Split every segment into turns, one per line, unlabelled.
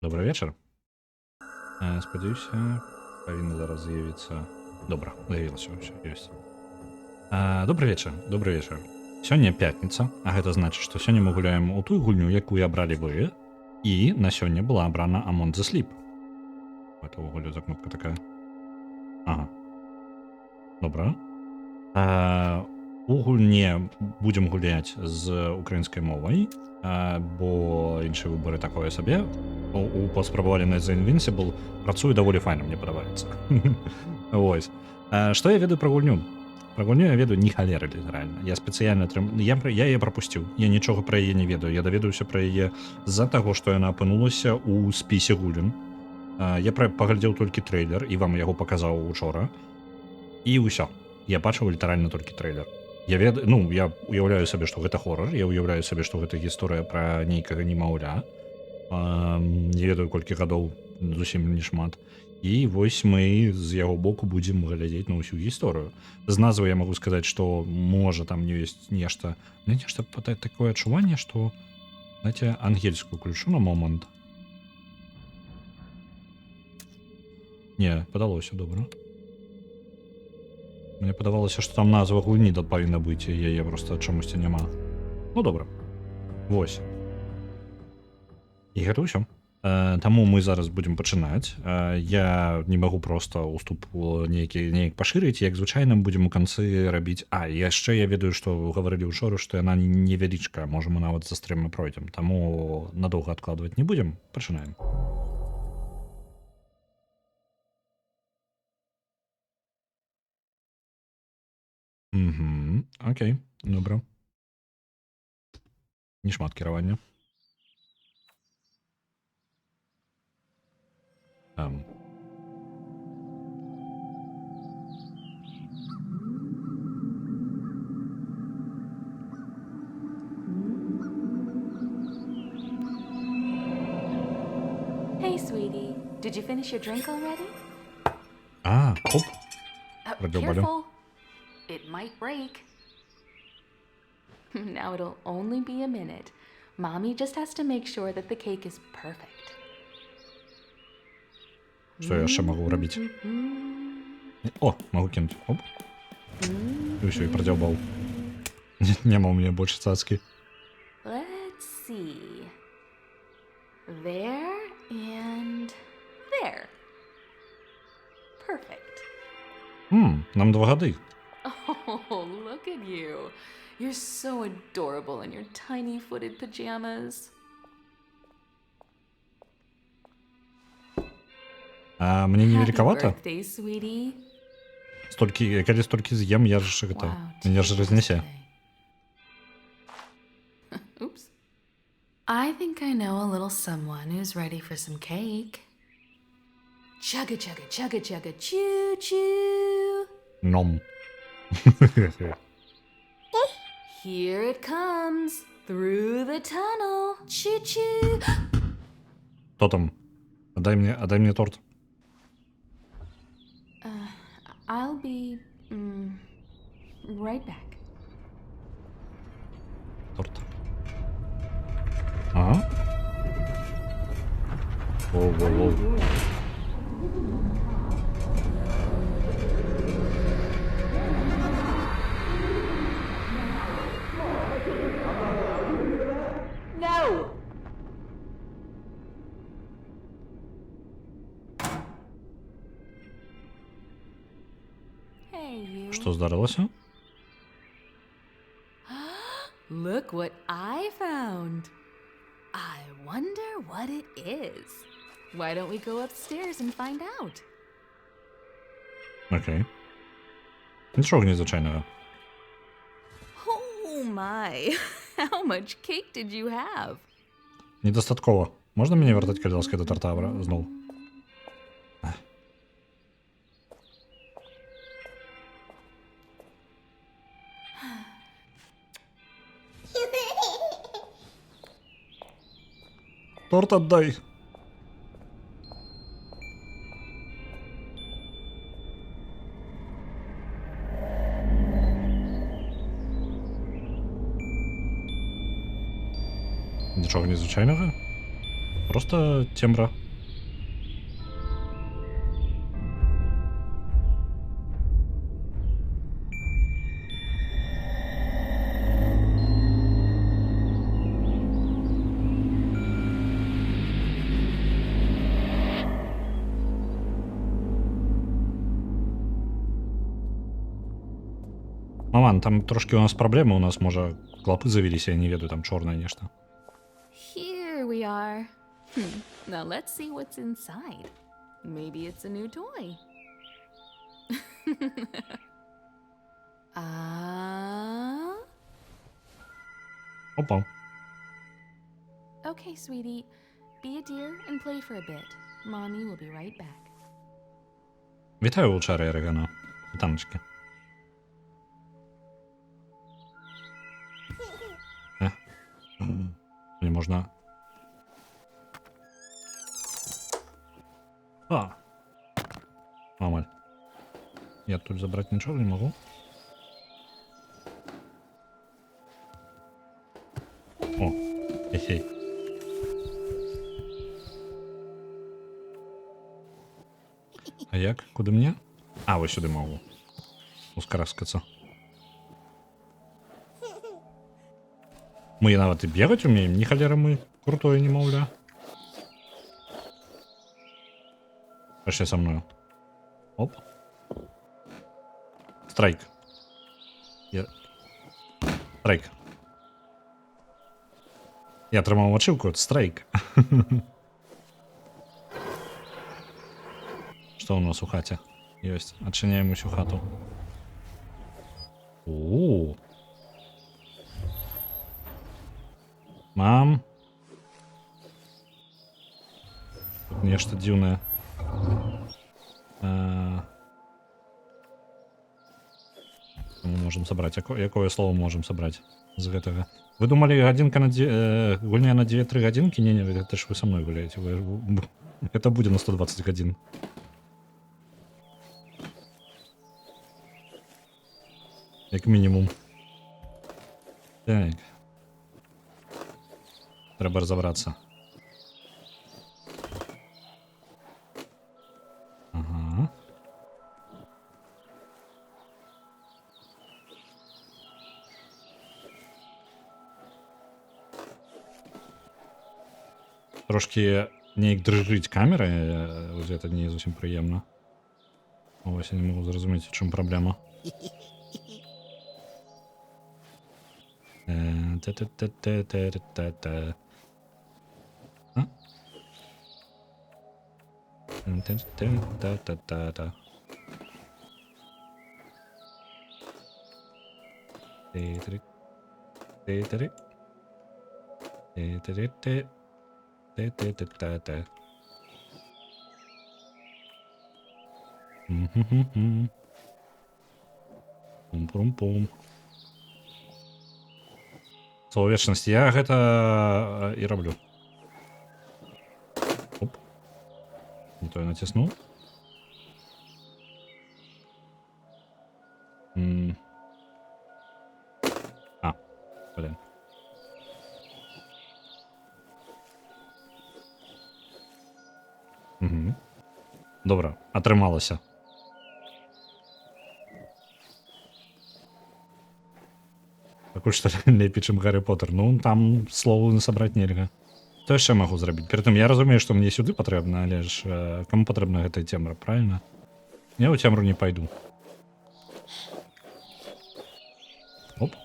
Добрый вечар. Спадзяюся, павінна зараз з'явіцца. Добра, з'явілася ўсё ёсць. Добры вечар, добры вечар. Сёння пятніца, а гэта значыць, што сёння мы гуляем у тую гульню, якую абралі вы, і на сёння была абрана Among the Sleep. Это ўвогуле за кнопка такая. Ага. Добра. У гульне будзем гуляць з украінскай мовай, бо іншыя выбары такое сабе. У паспрабавалі на The Invincible працуе даволі файна, мне падабаецца. Вось. Што я ведаю пра гульню? Пра гульню я ведаю ні халеры літаральна. Я спецыяльна я яе прапусціў. Я нічога пра яе не ведаю. Я даведаўся пра яе з-за таго, што яна апынулася ў спісе гульн. Я паглядзеў толькі трэйлер і вам яго паказаў учора. І ўсё. Я бачыў літаральна толькі трэйлер. Я уяўляю сабе, што гэта хорар, я уяўляю сабе, што гэта гісторыя пра нейкага немаўля. Не ведаю, колькі гадоў, зусім не шмат. І вось мы з яго боку будзем глядзець на ўсю гісторыю. З назвы я магу сказаць, што можа там не ёсць нешта. Мне нешта такое адчуванне, што, знаете, ангельскую ключу на момант. Не, падалося добра. Мне падавалася, што там назва гульні павінна быць, і яе проста чамусьці няма. Ну добра. Вось. І гэта ўсё. Таму мы зараз будзем пачынаць. Я не магу проста уступ неяк пашырыць, як звычайна будзем у канцы рабіць. Яшчэ я ведаю, што гаварылі учора, што яна невялічка, можа мы нават за стрым пройдзем. Таму надоўга адкладваць не будзем. Пачынаем. Окей, добра. Не шмат кіравання.
Hey, sweetie. Did you finish your drink already?
Хоп. Радиобалю.
Careful. It might break. Now it'll only be a minute. Mommy just has to make sure that the cake is perfect.
Што я яшчэ магу рабіць? О, магу кінуць. Оп. І ўсё, і прадзяўбаў. Няма ў мяне больш цацкі.
Let's see. There and there. Perfect.
Нам 2 гады.
Oh, look at you. You're so adorable in your tiny footed pajamas.
Мне не
Happy
великовато?
birthday, sweetie.
Калі столькі з'ем, я ж гэта... Мяне ж разнясе.
Oops. I think I know a little someone who's ready for some cake. Chugga chugga chugga chugga choo choo.
Ном.
Here it comes through the tunnel. Choo choo.
Хто там? Отдай мне торт.
I'll be right back.
Торт. Ага. Воу.
No. Hey, you.
Што здарылася?
Look what I found. I wonder what it is. Why don't we go upstairs and find out?
Окей. Нічога незвычайнага.
Oh my. How much cake did you have?
Недастаткова. Можна мяне вяртаць, калі ласка, да тарта зноў? Торт отдай. Нічога незвычайнага? просто тембра. Маман, там трошки у нас проблеми, у нас, може, клопи завелись, я не ведаю, там чорне нешта.
Here we are. Now let's see what's inside. Maybe it's a new toy.
Опа.
Okay, sweetie. Be a dear and play for a bit. Mommy will be right back.
Вітаю, Волчари Ерегана. Вітаночки. Не можна. Мамаль. Я тут забрать нічого не можу. О, хе-хей. А як? Куди мені? А, ось сюди можу. Ускараскаться. Мы нават и бегать умеем, ни холера мы крутое не мовля. Пошли со мною. Оп. Страйк. Страйк. Я тримав ачивку, страйк. Что у нас у хаті? Есть. Отчиняем усю хату. У-у-у. Мам. Тут нечто дивное. Мы можем собрать. Якое слово можем собрать з гэтага? Вы думали, гадинка на гульня на 2-3 гадинки? Не, это ж вы со мной гуляете. Это будет на 120 годин. Як мінімум. Так. Треба розібратися. Ага. Трошки неяк дрижить камера, ось це не зовсім приємно. Ось я не можу зрозуміти, в чому проблема. Та-та-та-та-та-та-та. А? Та-та-та-та-та. Ти-ти-ти. Ти-ти-ти. Ти-ти-ти. Ти-ти-ти-та-та. Пум-пум-пум. Пум-пум-пум. Слово вечности. Я гэта і раблю. Оп. Не то я натиснул. А, блин. Угу. Добре, атрымалася. Такой что лепей, чым Гарри Поттер. Ну, там слово не сабраць нельга. Што яшчэ магу зрабіць? Притым я разумею, што мне сюды патрэбна, але ж каму патрэбна гэтая цемра, правильно? Я ў цемру не пайду. Оп.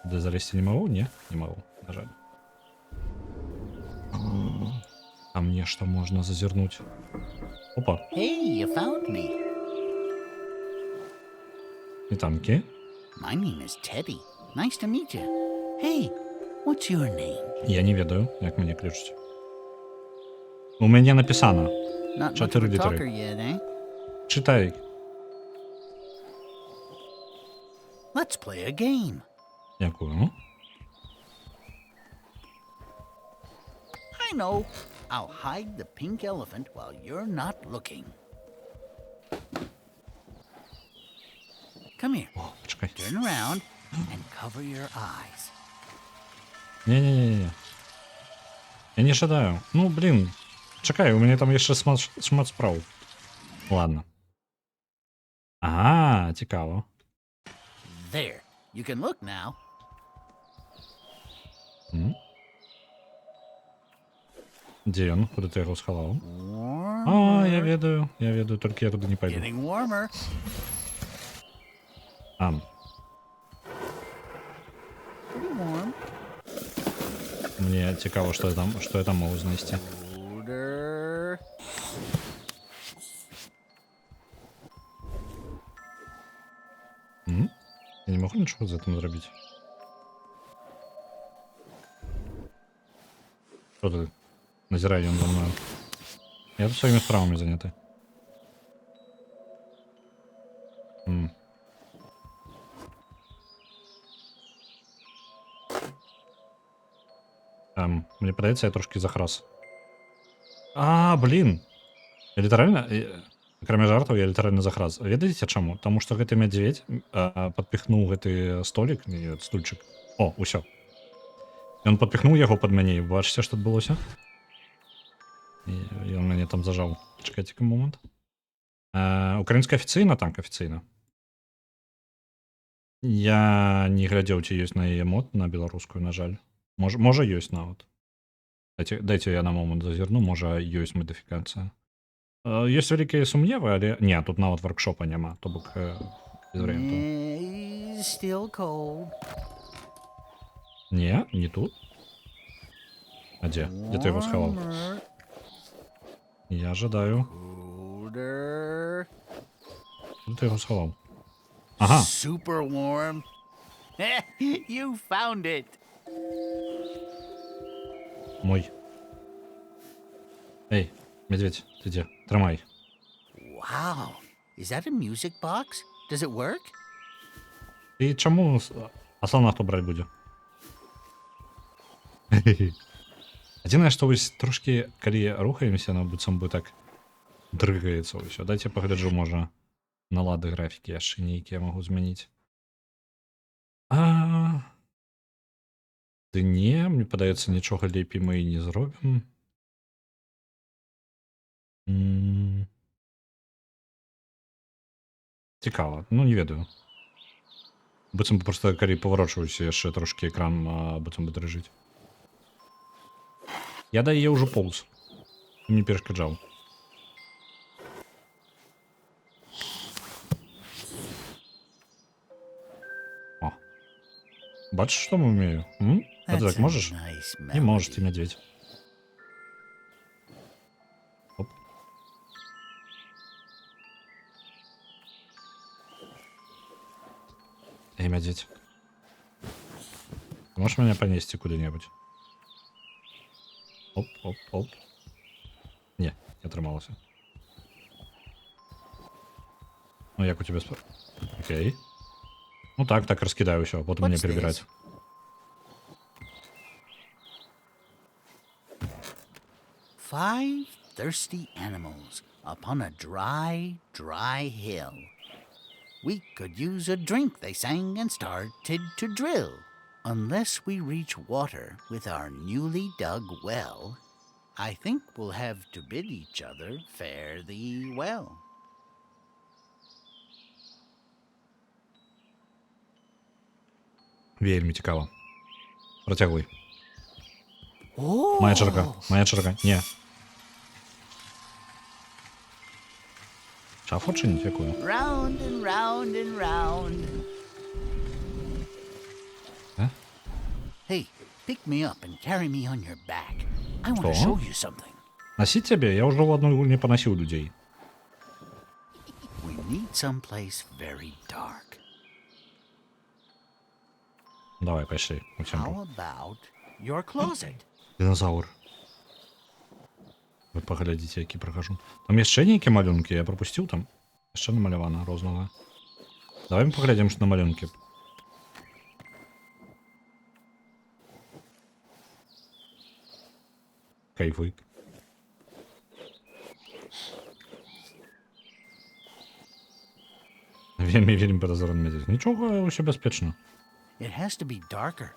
Куды залезці не магу? Не, не магу, на жаль. Там нешта можна зазірнуць. Опа.
Hey, you found me.
Вітанкі.
My name is Teddy. Nice to meet you. Hey, what's your name?
Я не ведаю, як мяне клічуць. У мяне напісана.
Not much of
Чатыры
a
літары.
talker yet, eh?
Чытай.
Let's play a game.
Якую?
I know. I'll hide the pink elephant while you're not looking. Come here.
О, почекай.
Turn around and cover your eyes.
Не-не-не-не. Я не Не жадаю. Ну, блін. Чекай, у мене там є ще шмат справ. Ладно. Ага, цікаво.
There. You can look now.
М? Де він? Куди ти його сховав?
Warmer.
А, я ведаю, тільки я туди не пойду.
Getting warmer.
А,
Pretty warm.
мені цікаво, що я там можу знайти.
Colder.
М? Я не можу нічого з цим зробити. Що ти? Назирай він за мною. Я тут своїми справами зайнятий. М. Мені подається, я трошки захрас. А, блін. Я літерально, кроме жартов, я літерально захрас. Ведаеце чаму? Таму што гэты мядзведь падпіхнуў гэты столік, не, стульчык. О, усё. Ён падпіхнуў яго пад мяне, і бачыце, што адбылося? І ён мяне там зажаў. Чакайце-ка момант. Украінска афіцыйна, так, афіцыйна. Я не глядзеў, ці ёсць на яе мод, на беларускую, на жаль. Можа ёсць нават. Дайце я на момант зазірну, можа ёсць мадыфікацыя. Ёсць вялікія сумневы, але... Не, тут нават воркшопа няма, то бок без варыянтаў.
Still cold.
Не, не тут. А дзе? Дзе ты яго схаваў?
Warmer.
Я жадаю.
Colder.
Де ты яго схаваў? Ага,
Super warm. You found it.
мой. Эй, медведь, ты дзе? Трымай.
Wow. Is that a music box? Does it work?
Ты чаму аслана хто браць будзе? Адзінае, што вось трошкі, калі рухаемся, на быццам бы так дрыгаецца ўсё. Дайце пагляджу, можа, налады графікі яшчэ нейкія магу змяніць. Ды не, мне падаецца, нічога лепей мы і не зробім. Цікава, ну не ведаю. Быццам бы проста калі паварочваюся яшчэ трошкі экран, быццам бы дрыжыць. Я да яе ўжо поўз. Ты мне перашкаджаў. О. Бачыш, што мы умею? А ты
That's
так можаш?
a nice
Не можаш ты,
melody.
мядзведь. Оп. Эй, мядзведь. Ты можешь меня понести куда-нибудь? Оп, оп, оп. Не, не атрымалася. Ну, як у тебя спор... Окей. Ну так раскидаю все, потом мне
What's
перебирать.
Five thirsty animals upon a dry, dry hill. We could use a drink, they sang, and started to drill. Unless we reach water with our newly dug well, I think we'll have to bid each other fare thee well.
Вельми цікаво. Протягуй.
Oh,
Моя черга. Не. Шафу чинить якую?
round and round and round.
А?
Hey, pick me up and carry me on your back. I want to
Что?
show you something.
Носить тебе? Я уже в одной гульне поносил людей.
We need someplace very dark.
Давай, пошли.
How about your closet?
Динозавр. Ви поглядите, які прохожу. Там яшчэ нейкія малюнкі, я пропустил там. Яшчэ намалявана рознага. Давай мы поглядим, что на малюнкі. Кайфуй. Вельмі подозрен медведь. Нічого, усе безпечно.
It has to be darker.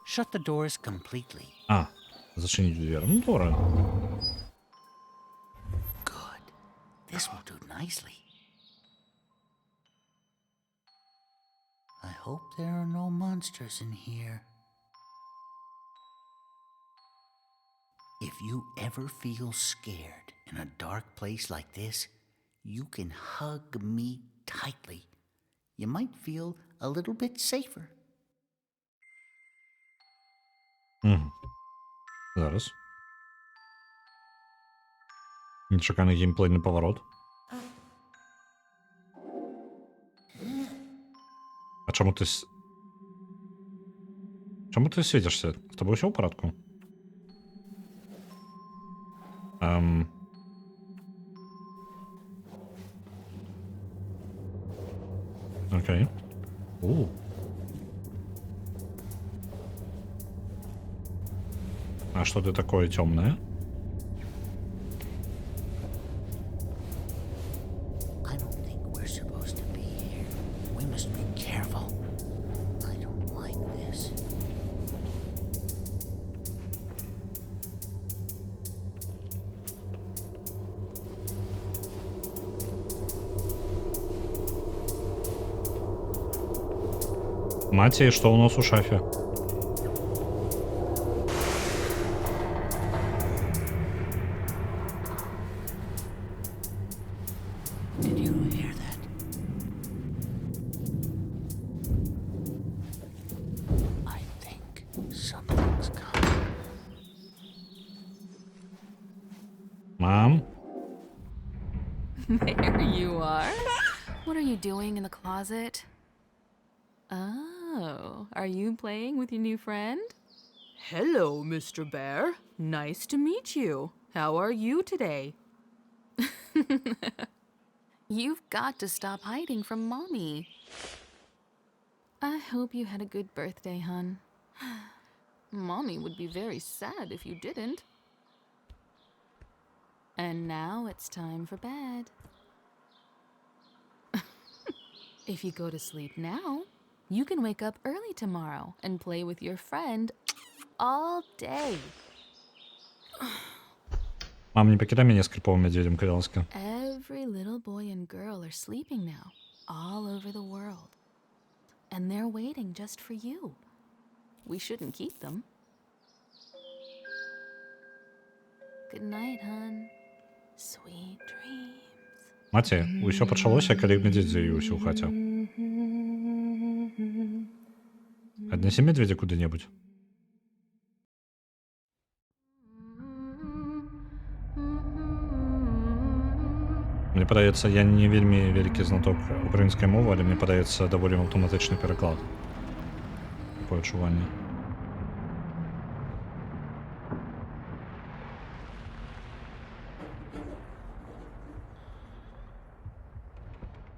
Shut the doors completely.
А, Зачинить дверь. Ну, добре.
Good. This will do nicely. I hope there are no monsters in here. If you ever feel scared in a dark place like this, you can hug me tightly. You might feel a little bit safer.
Зараз. Нечеканий геймплейний поворот. А чому ти... Чому ти світишся? З тобою все в порядку? Окей. А что ты такое темное?
I don't think we're supposed to be here. We must be careful. I don't like this.
Мати, что у нас у шафе?
Did you hear that? I think something's coming.
Мам?
There you are. What are you doing in the closet? Oh, are you playing with your new friend? Hello, Mr. Bear. Nice to meet you. How are you today? You've got to stop hiding from Mommy. I hope you had a good birthday, hon. Mommy would be very sad if you didn't. And now it's time for bed. If you go to sleep now, you can wake up early tomorrow and play with your friend all day.
Мам, не покидай меня с криповым медведем, Кирилловска.
Every little boy and girl are sleeping now, all over the world. And they're waiting just for you. We shouldn't keep them. Good night, hon. Sweet dreams.
Маті, усё пачалося, калі медведь з'явіўся ў хаце. Аднясі медведя куды-небудзь. Мне падаецца, я не вельмі вялікі знаток украінскай мовы, але мне падаецца даволі аўтаматычны пераклад. Такое адчуванне.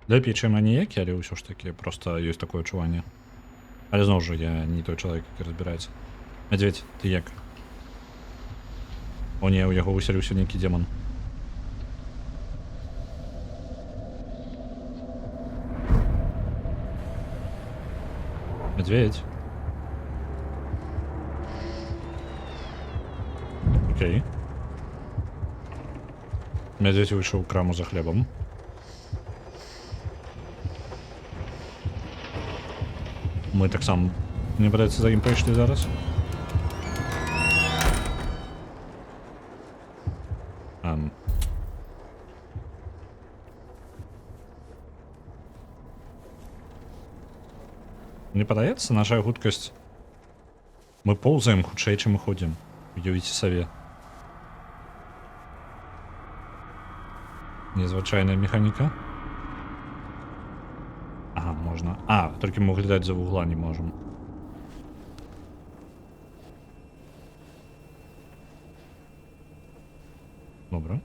Лепей, чым аніякі, але ўсё ж такі проста ёсць такое адчуванне. Але зноў жа, я не той чалавек, які разбіраецца. Медведь, ты як? О не, у яго высяліўся нейкі демон. Медведь. Окей. Медведь выйшаў у краму за хлебом. Мы таксама, мне падаецца, за ім пайшлі зараз. Мне падаецца, наша хуткасць... Мы поўзаем хутчэй, чым мы ходзім. Уявіце сабе. Незвычайная механіка. Ага, можна. А, толькі мы глядаць за вугла не можам. Добра.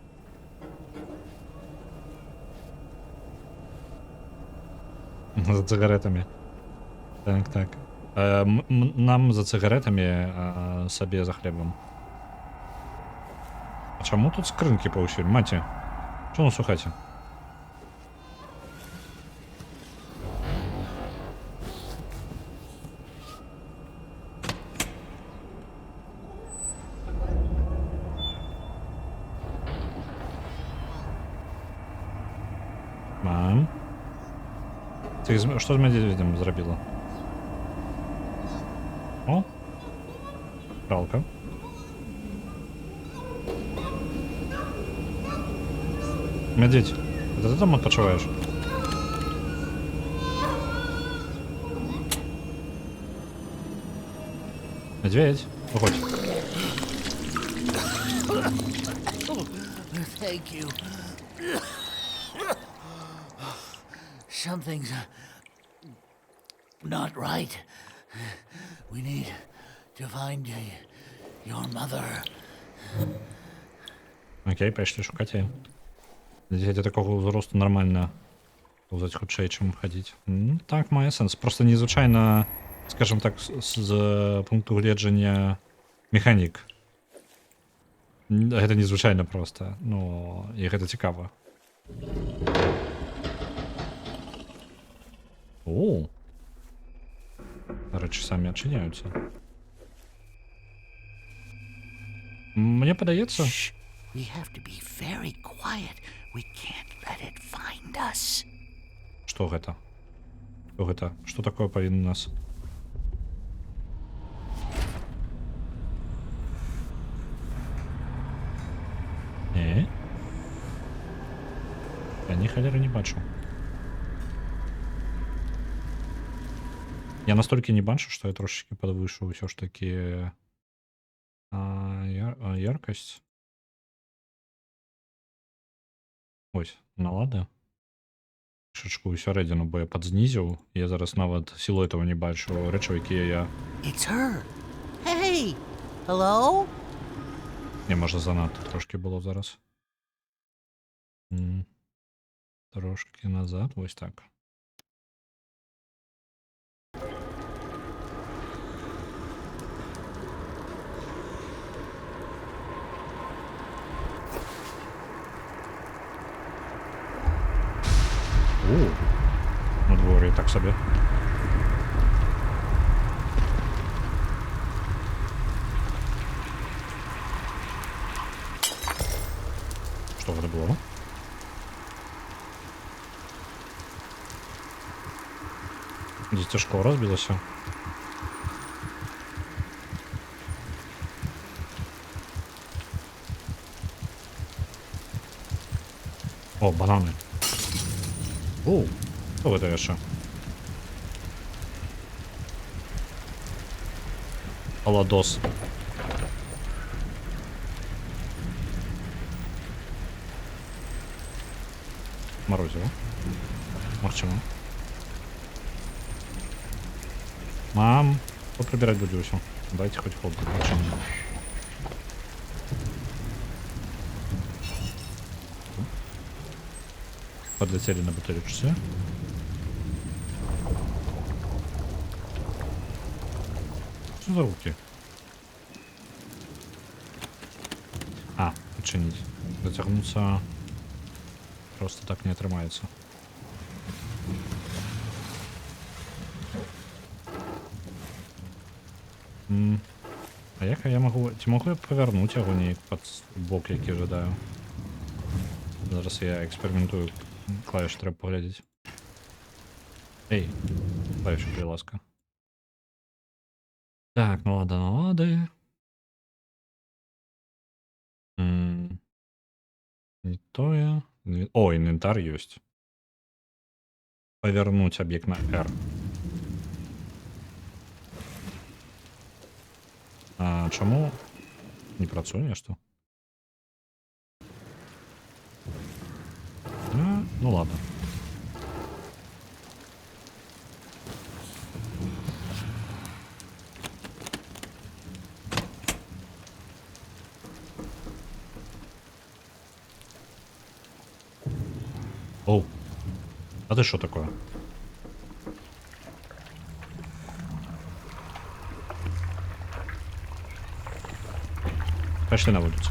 За цыгаретамі. Так, так. Нам за цыгаретамі, сабе за хлебам. А чаму тут скрынкі паўсюль, маці? Што у нас у хаце? Що з медведем зробило? О! Пралка. Медведь, это ты там отпочиваешь? Медведь, выходь.
Thank you. Something's not right. We need to find your mother.
Окей, пошли шукать її. Діти такого зросту нормально повзать худшей, чим ходить. Так, має сенс. Просто незвичайно, скажімо так, з пункту гледжання механік. Гэта незвычайна просто. Ну, і гэта цікава. О! Рэчы самі адчыняюцца. Мне падаецца...
Shh. We have to be very quiet. We can't let it find us.
Што гэта? Што гэта? Што такое павінна нас? Не? Я ні халеры не бачу. Я настолькі не бачу, што я трошечки падвышу ўсё ж такі яркасць. Ось, налада. Шачку усярэдзіну, бо я падзнізіў. Я зараз нават сілуэтаў не бачу рэчаў, якія я...
It's her. Hey! Hello?
Не, можа, занадта трошки было зараз. Трошки назад, вось так. На дворі так собі. Що це було? Дитя школа розбилося. О, банани. О, що ви даєш? Аладос. Морозиво. Марчимо. Мам, поприбирать буду все. Дайте хоть ход. Подлетели на бутылечку. Что за руки? А, починить. Дотягнуться просто так не отрывается. А як я могу... Ці могу я повернуть його не під бок, який ожидаю? Зараз я експериментую. Клавіші треба поглядіти. Ей, клавіші, будь ласка. Так, ну ладно, ну ладно. Не то я... О, инвентарь есть. Повернуть объект на R. А чому не працює, що? Ну ладно. Оу. А ты что такое? Пошли на улицу.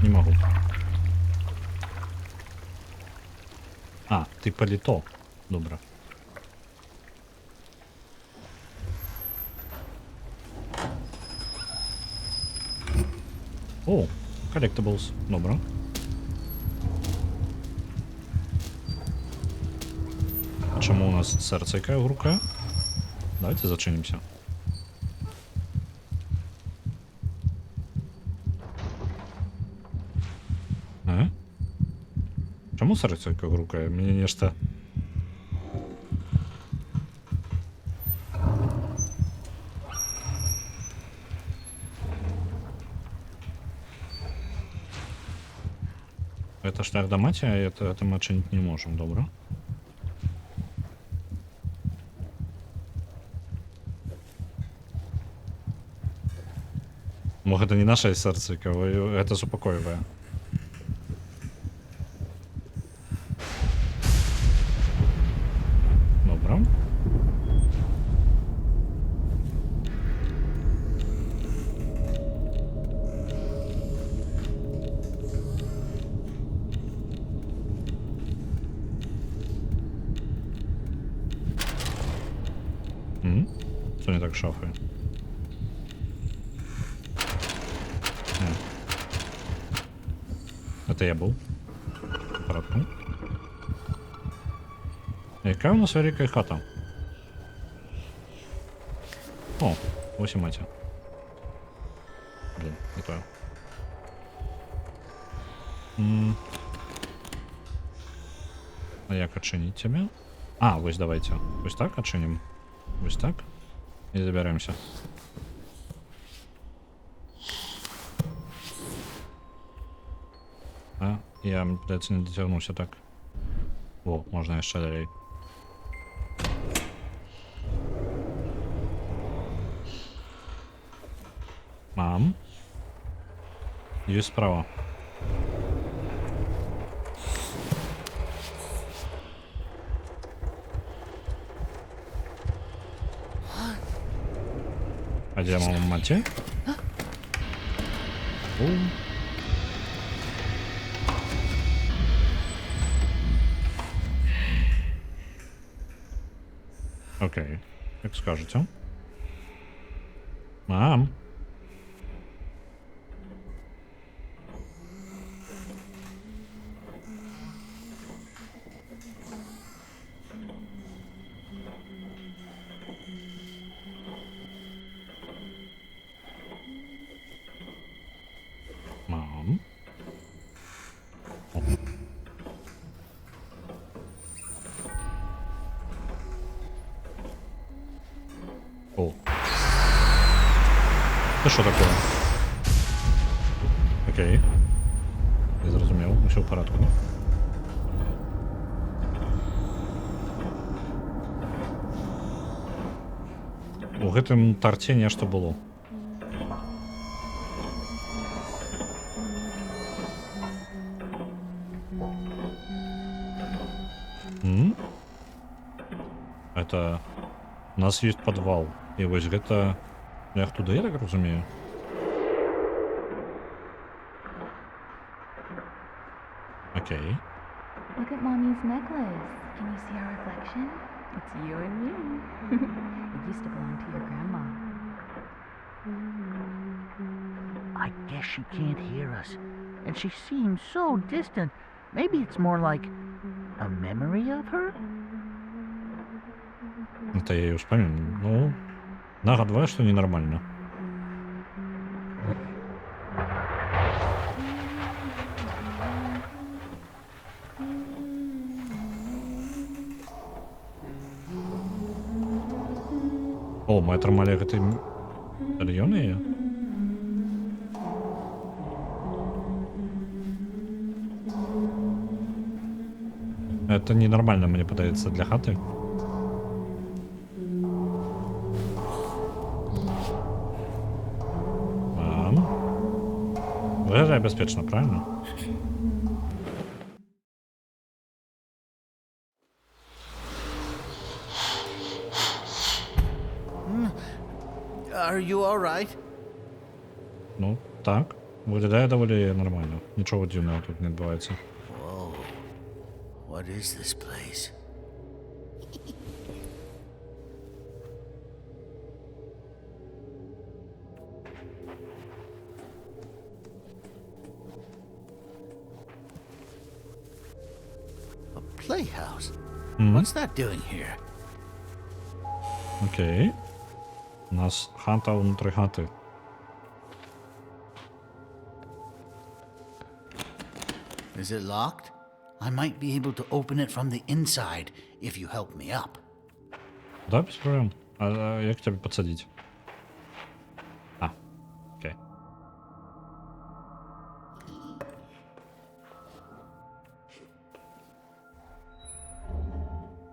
Не могу. А, ты полито. Добре. О, collectibles. Добре. А чому у нас серце яке гуркає? Давайте зачинимося. Чому серце яке гуркає? Мені нечто... Это шлях до мати, а это мы чинить не можем, добро? Может, это не наше сердце, это супокоивое. Добро. Что не так шафы? Это я был. Порядку. Яка у нас велика хата? О, ось і матя. Блин, не то. А як отчинить тебе? А, ось давайте. Ось так отчиним. Ось так. И забираемся. А, я, блядь, не дотягнувся так. О, можна ще далі. Мам. Є справа. А где мама мати? Окей, як скажете. Мам. Мам. О. Це що таке? Окей. Я зрозумів, все в порядку. У гэтым тарце нешта было. Это... У нас есть подвал. И вось гэта... Шлях туды, я так разумею? Окей.
Look at Mommy's necklace. Can you see our reflection? It's you and me. It used to belong to your grandma.
I guess she can't hear us. And she seems so distant. Maybe it's more like a memory of her?
Это я ее вспомнил. Ну, нагадываю, что ненормально. О, мы отормали этой районы ее? Это ненормально, мне подается, для хаты. Выезжай безпечно, правильно?
Are you alright?
Ну, так. Виглядає доволі нормально. Нічого дивного тут не відбувається.
Whoa. What is this place? A playhouse? What's that doing here?
Окей. У нас хата внутри хати.
Is it locked? I might be able to open it from the inside if you help me up.
Да, без проблем. А як тебе подсадить? А, окей.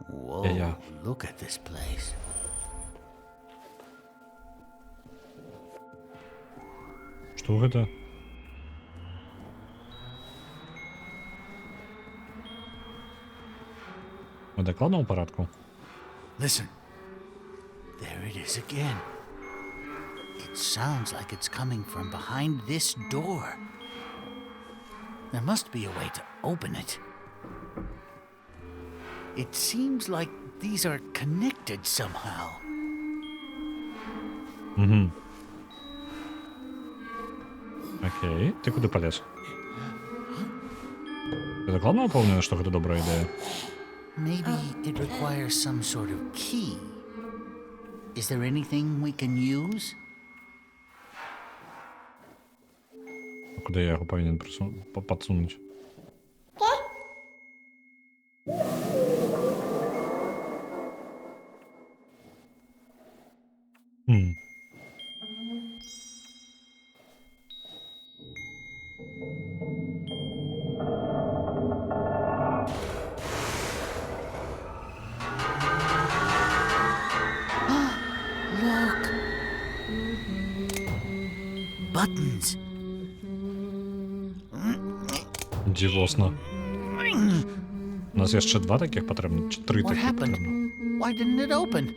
Whoa,
Yeah.
look at this place.
Што гэта? Мы дакладна ў парадку?
Listen. There it is again. It sounds like it's coming from behind this door. There must be a way to open it. It seems like these are connected somehow.
Окей. Ти куди полез? Ти докладно впевнений, що це добра ідея?
Maybe it requires some sort of key. Is there anything we can use?
А куди я його повинен подсунути? Хм.
Look! Buttons.
Дивосно. У нас є ще два таких потрібно, чи три
What
таких
happened?
потрібно.
Why didn't it open?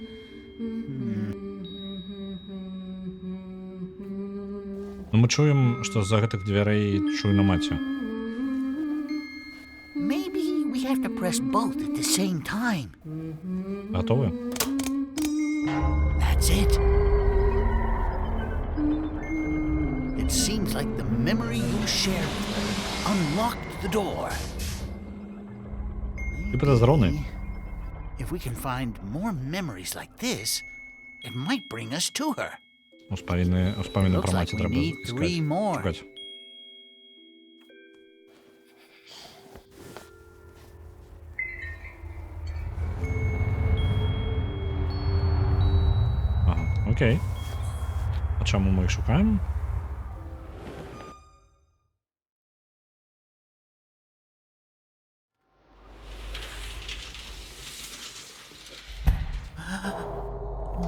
Ну ми чуємо, що за гэтых дверей чуйна маці.
Maybe we have to press both at the same time.
Готові?
That's it. It seems like the memory you shared with her unlocked the door.
Ти підозроний.
If we can find more memories like this, it might bring us to her.
Успаміни
Looks
про
like
маті
we
треба
need three
іскати.
more.
Шукати. Ага, окей. А чому ми їх шукаємо?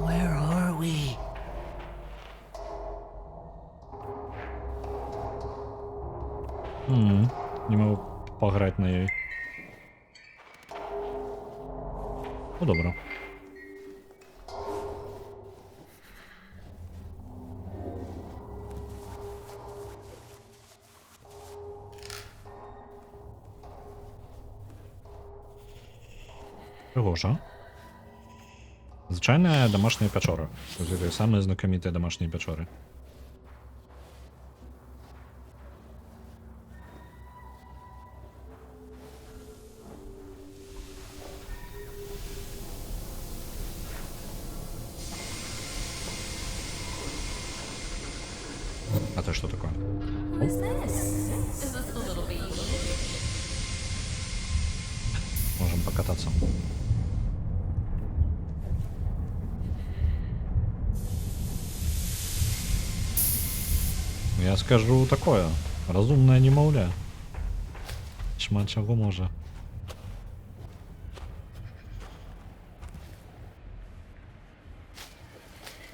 Where are we?
Не можу пограти на їй. Ну добре. Пригожа. Звичайная домашняя печора. Это самые знакомитые домашние печоры. А это что такое?
Who is this? Is this the little baby?
Можем покататься. Я скажу такое. Разумное немовля. Шмат чого може.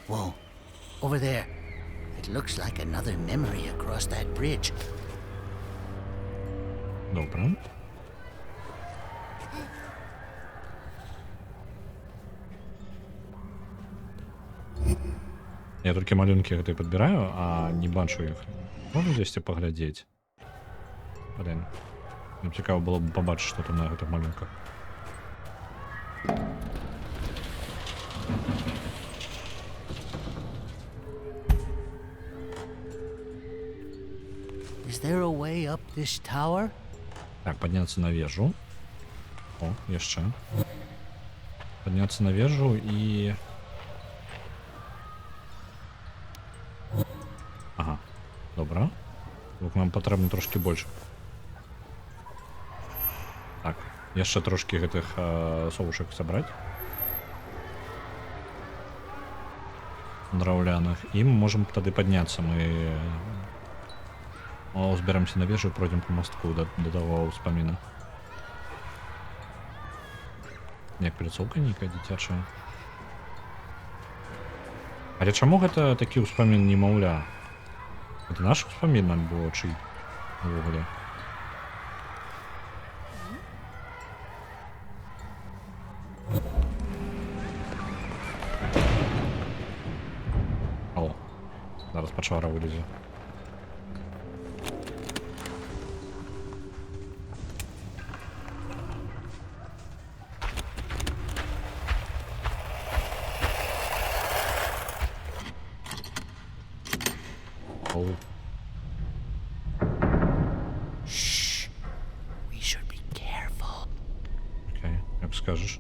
Whoa, over there. It looks like another memory across that bridge.
Добре. Я тільки малюнки гэтай підбираю, а не бачу їх. Можна десь поглядіти? Блін. Мені цікаво було б побачити, що там на гэтых малюнках.
Is there a way up this tower?
Так, подняться на вежу. О, яшчэ. Падняцца на вежу і... Ага, добра. Тут нам патрэбна трошки больш. Так, яшчэ трошки гэтых совушек сабраць. Драўляных. І мы можам тады падняцца. Мы узберемся на вежу і пройдем по мостку да таго ўспаміна. Як пляцоўка нейкая дзіцячая. Але чаму гэта такі ўспамін немаўля? Гэта наш ўспамін альбо чый? Увогуле. О, зараз пачвара вылезе. Оу.
Shh. We should be careful.
Окей, як скажеш.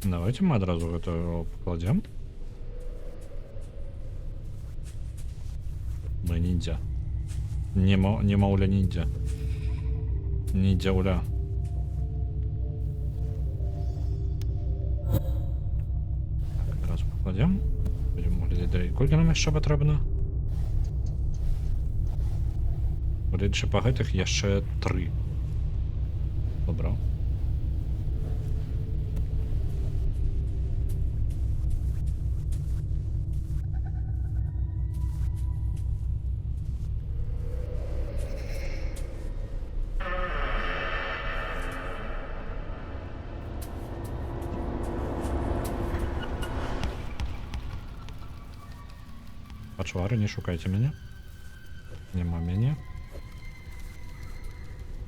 Давайте мы одразу это покладем. Мы ниндзя. Не мауля ниндзя. Ниндзя уля. Так, одразу покладем. Будем глядеть далі. Колькі нам яшчэ патрэбна? Глядзячы па гэтых яшчэ 3. Добра. Пачвары, не шукайце мяне. Няма мяне.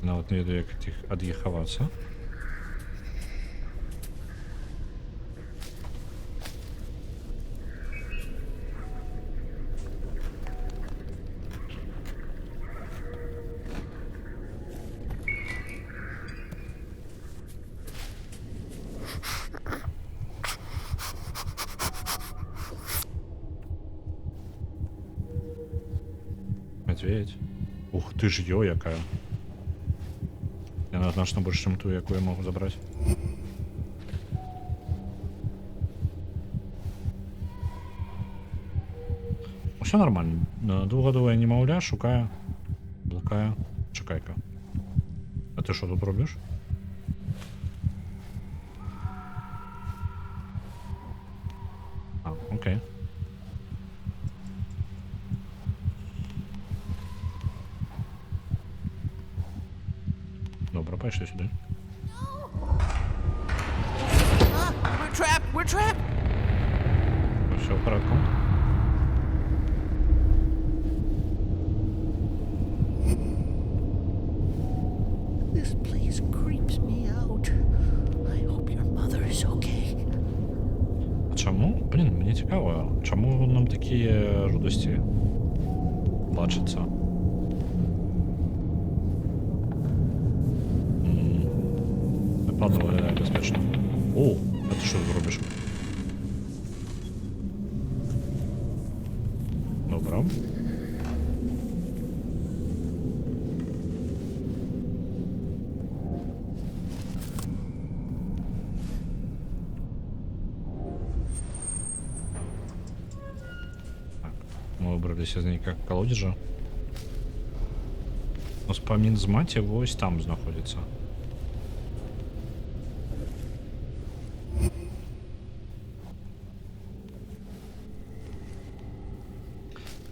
Нават не ведаю, як ад іх хавацца. Медведь. Ух ты ж ё, якая. Яна значна больш, чым ту, якую я могу забраць. Усё нормально. Двухгадовая немаўля шукае, блукае. Чакай-ка. А ты што тут робіш? А, окей. Добре, пішли сюди.
We're trapped! We're trapped!
Все в порядку.
This place creeps me out. I hope your mother is okay.
А чому? Блін, мені цікаво, чому нам такі жудості бачаться? Напевно, виглядає безпечно. О, а ти що зробиш? Добре. Так, ми вибралися з ніякого колодежа. Успамін з маті ось там знаходиться.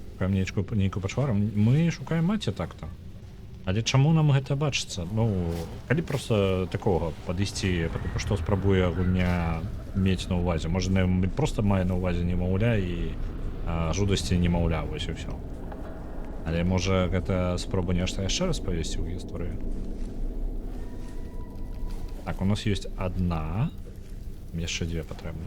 Шукаем нейкую пачвару. Мы шукаем маці так-то. Але чаму нам гэта бачыцца? Ну, калі проста такога падысці, потому што спрабуе гульня мець на ўвазе. Можа, проста мае на ўвазе немаўля і жудасці немаўля, вось і ўсё. Але можа, гэта спроба нешта яшчэ распавесці ў гісторыі. Так, у нас ёсць адна. Яшчэ 2 патрэбна.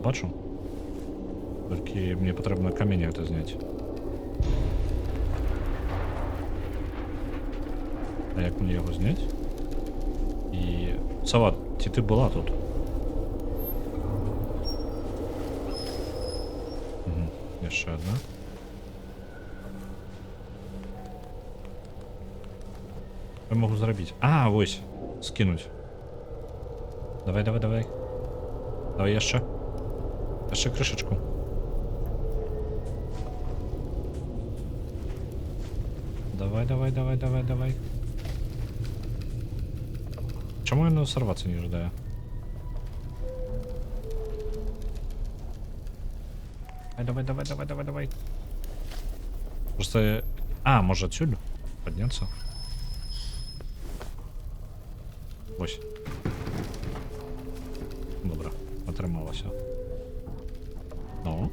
бачу. Тільки мені потрібно каміння це зняти. А як мені його зняти? І... Сова, ти була тут? Угу. Є ще одна. Що я можу зробити? А, ось. Скинуть. Давай, давай, давай. Давай jeszcze. Jeszcze крышечку. Давай, давай, давай, давай, давай. Чому я не сорваться не ожидаю? Давай, давай, давай, давай, давай. Просто... А, может отсюда подняться? Ось. Добре, отрималося. Ну.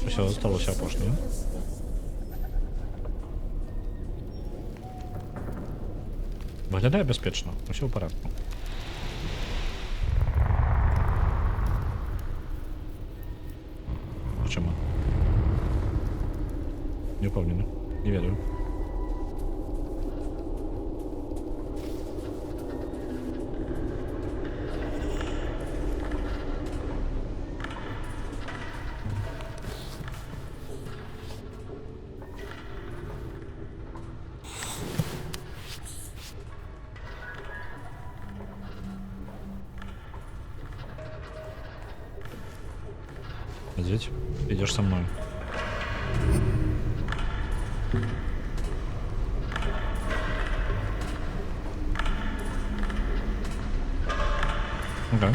Все, залишилося опошнє. Виглядає безпечно, все в порядку. Чому? Не впевнений. Не ведаю. Здесь идешь со мной. Окей.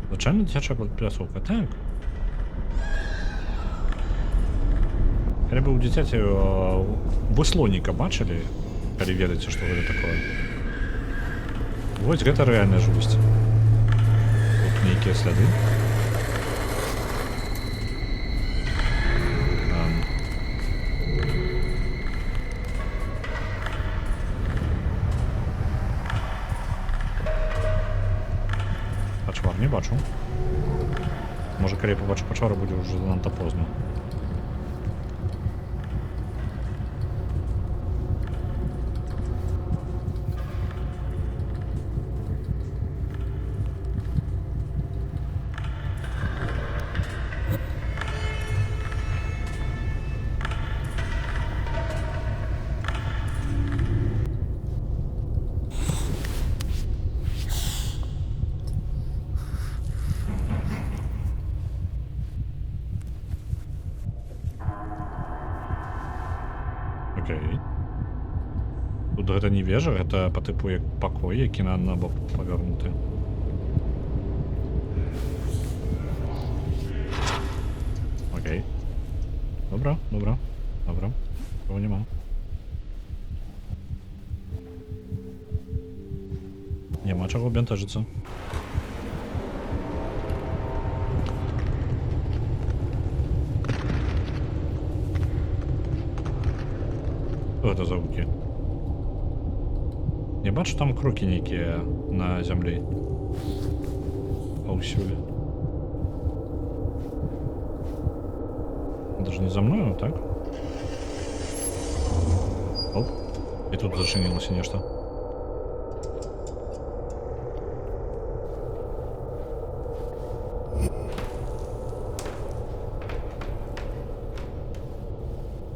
Звичайно, дитяча плясовка, так? Треба у дитяті веслоніка бачили? Переведайте, що це таке. Вот это реальная жесть. Тут некие следы. Пачвар не бачу. Може, коли я побачу пачвара, буде вже занадто поздно. Окей. Тут гэта не вежа, гэта по типу як пакой, які на бок павернуты. Окей. Добра, добра, добра. Того нема. Нема чого бентежиться. Що це за звуки? Я бачу там круки некие на землі. Повсюди. Даже не за мною, так? Оп. И тут зашинилось нечто.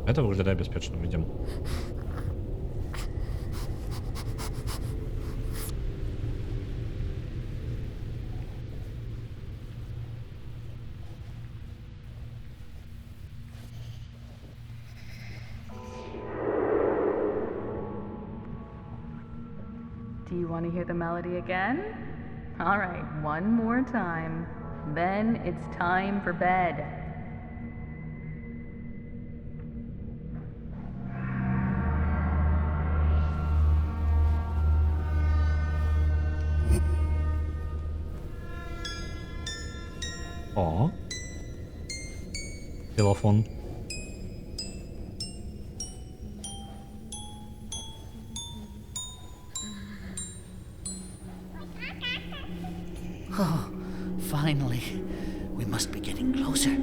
Это выглядит беспечно, видимо.
Do you want to hear the melody again? All right, one more time. Then it's time for bed.
О. Телефон.
Oh, finally. We must be getting closer.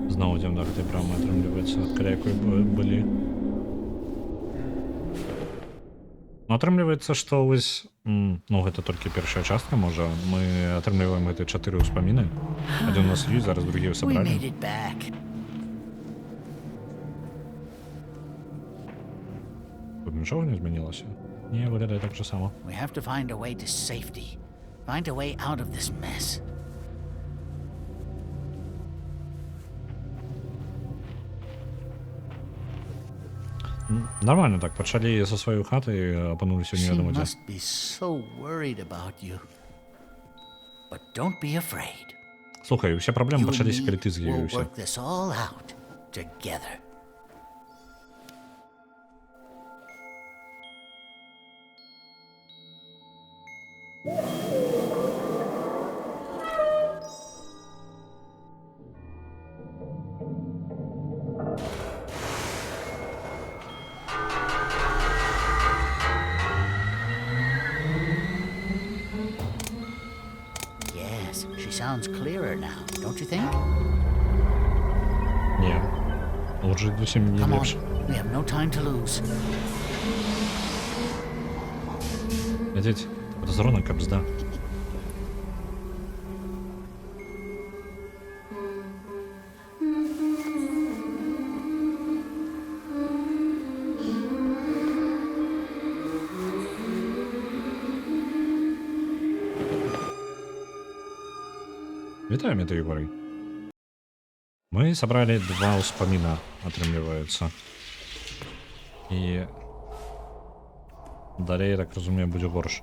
Знову йдемо так, де брама атрымліваецца, ад каля якой былі. Ну, атрымліваецца, што вось, ну, гэта толькі першая частка, можа, мы атрымліваем гэты 4 ўспаміны. Адзін у нас ёсць, зараз другі
We
сабралі.
made it back.
Тут нічого не змянілася? Не, выглядае так же само.
We have to find a way to safety. Find a way out of this mess.
Нормально так, пачалі са сваёй хаты і апынуліся ў
She
невядома дзе.
must be so worried about you. But don't be afraid.
Слухай, усе праблемы
You and
пачаліся,
me
калі ты
will
з'явіўся.
work this all out together. Yes, she sounds clearer now, don't you think?
Не. Лучше зусім не
Come
лепш.
on, we have no time to lose.
Глядзіць, падазрона кабзда. Вітаю, метаігоры. Мы сабралі 2 ўспаміна, атрымліваецца. І далей, я так разумею, будзе горш.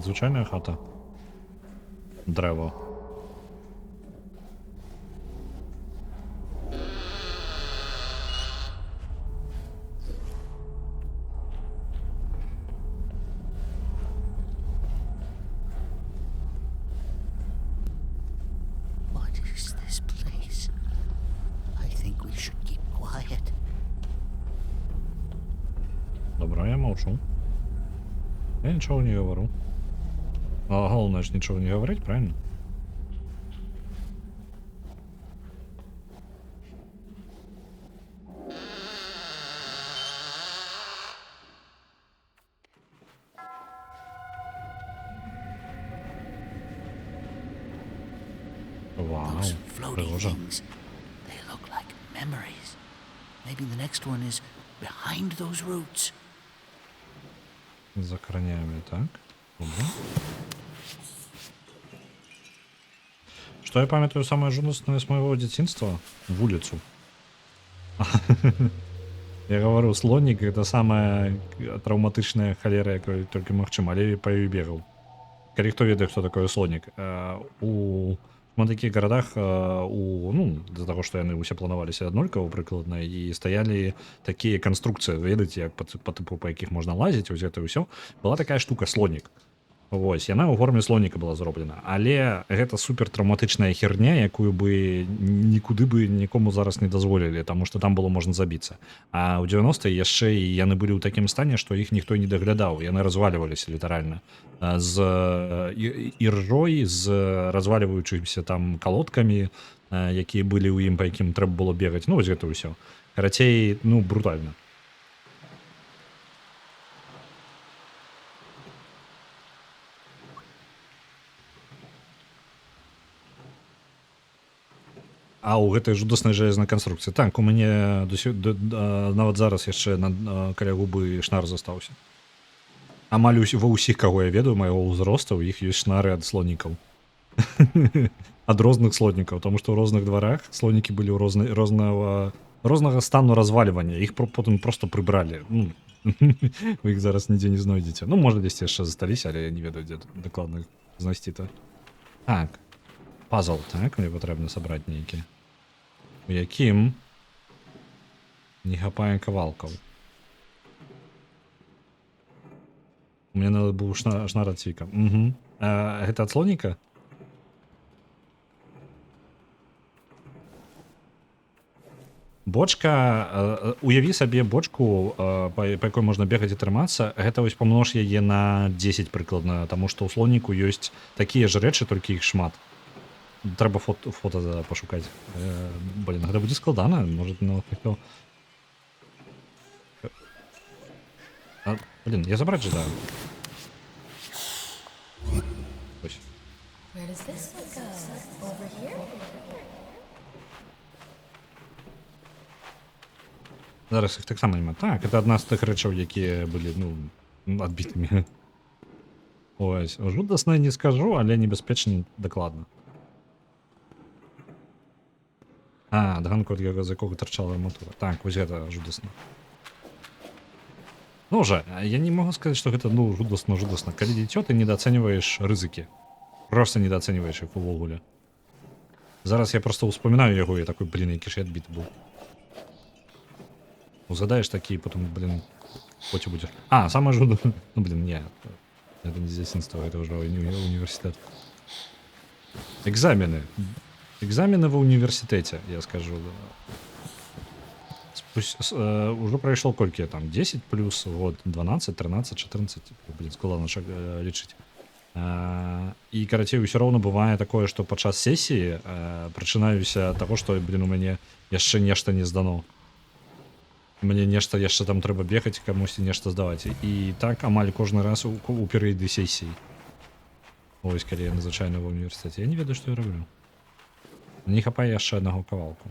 Звычайная хата. Дрэва.
What is this place? I think we should keep quiet.
Добра, я маўчу. Я нічого не говорю. А головне ж нічого не говорить, правильно? Вау,
Those floaty
пригоже.
things. They look like memories. Maybe the next one is behind those roots.
За кранями, так? Добре. Что я памятаю самое жудостное с моего детства? Вулицу. Я говорю, слоник это самая травматичная холера, якой толькі магчыма, але па ёй бегаў. Калі хто ведае, хто такое слонік. У таких городах, ну, з-за таго, што яны ўсе планаваліся аднолькава прыкладна, і стаялі такія канструкцыі, ведаеце, як па тыпу, па якіх можна лазіць, вось гэта ўсё. Была такая штука слонік. Вось, яна ў форме слоніка была зроблена. Але гэта супер траўматычная херня, якую бы нікуды бы нікому зараз не дазволілі, таму што там было можна забіцца. А ў 90-е яшчэ і яны былі ў такім стане, што іх ніхто не даглядаў, яны разваліваліся літаральна. З іржой, з разваліваючымися там калодкамі, якія былі ў ім, па якім трэба было бегаць. Ну, вось гэта ўсё. Карацей, ну, брутальна. А ў гэтай жудаснай жалезнай канструкцыі. Так, у мяне нават зараз яшчэ каля губы шнар застаўся. Амаль ва ўсіх, каго я ведаю, майго ўзросту, у іх ёсць шнары ад слонікаў. Ад розных слонікаў, таму што ў розных дварах слонікі былі ў рознага стану развальвання. Іх потым проста прыбралі. Вы іх зараз нідзе не знойдзеце. Ну, можа, дзесьці яшчэ засталіся, але я не ведаю, дзе дакладна знайсці-то. Так. Пазл, так, мне патрэбна сабраць нейкі. У якім не хапае кавалкаў. Мне надо быў шнар ад цвіка. Гэта ад слоніка? Бочка, уяві сабе бочку, па якой можна бегаць і трымацца, гэта вось памнож яе на 10 прыкладна, таму што ў слоніку ёсць такія ж рэчы, толькі іх шмат. Трэба фота пашукаць. Блін, гэта будзе складана, можа нават ніхто. Блін, я забраць жадаю. Ось.
Where does this one go? Over here?
Зараз іх таксама няма. Так, это адна з тых рэчаў, якія былі, ну, адбітымі. Ось, жудасна не скажу, але небяспечна дакладна. Дганку ад яго, з якога тарчала арматура. Так, вось гэта жудасна. Ну уже, я не могу сказаць, што гэта, ну, жудасна. Калі дзіцё, ты недооцениваешь рызыкі. Просто недооцениваешь іх увогуле. Зараз я просто успоминаю яго, я такой, блин, які ж я адбіты быў. Узгадаешь такие, потом, блин, потім будешь. Самое жудасное. Ну, блин, не. Это не детство, это уже университет. Экзамены. Экзамены в университете, я скажу. Уже пройшов колькі там 10 плюс, вот 12, 13, 14. Блин, складно лічыць. І, карацей, усё роўна бывае такое, што падчас сесіі прачынаюся таго, што, блин, у мяне яшчэ нешта не здано. Мне нешта яшчэ там трэба бегаць, камусьці нешта здаваць. І так амаль кожны раз у перыяды сесіі. Ось, калі я надзвычайна ва універсітэце. Я не ведаю, што я раблю. Не хапае яшчэ аднаго кавалку.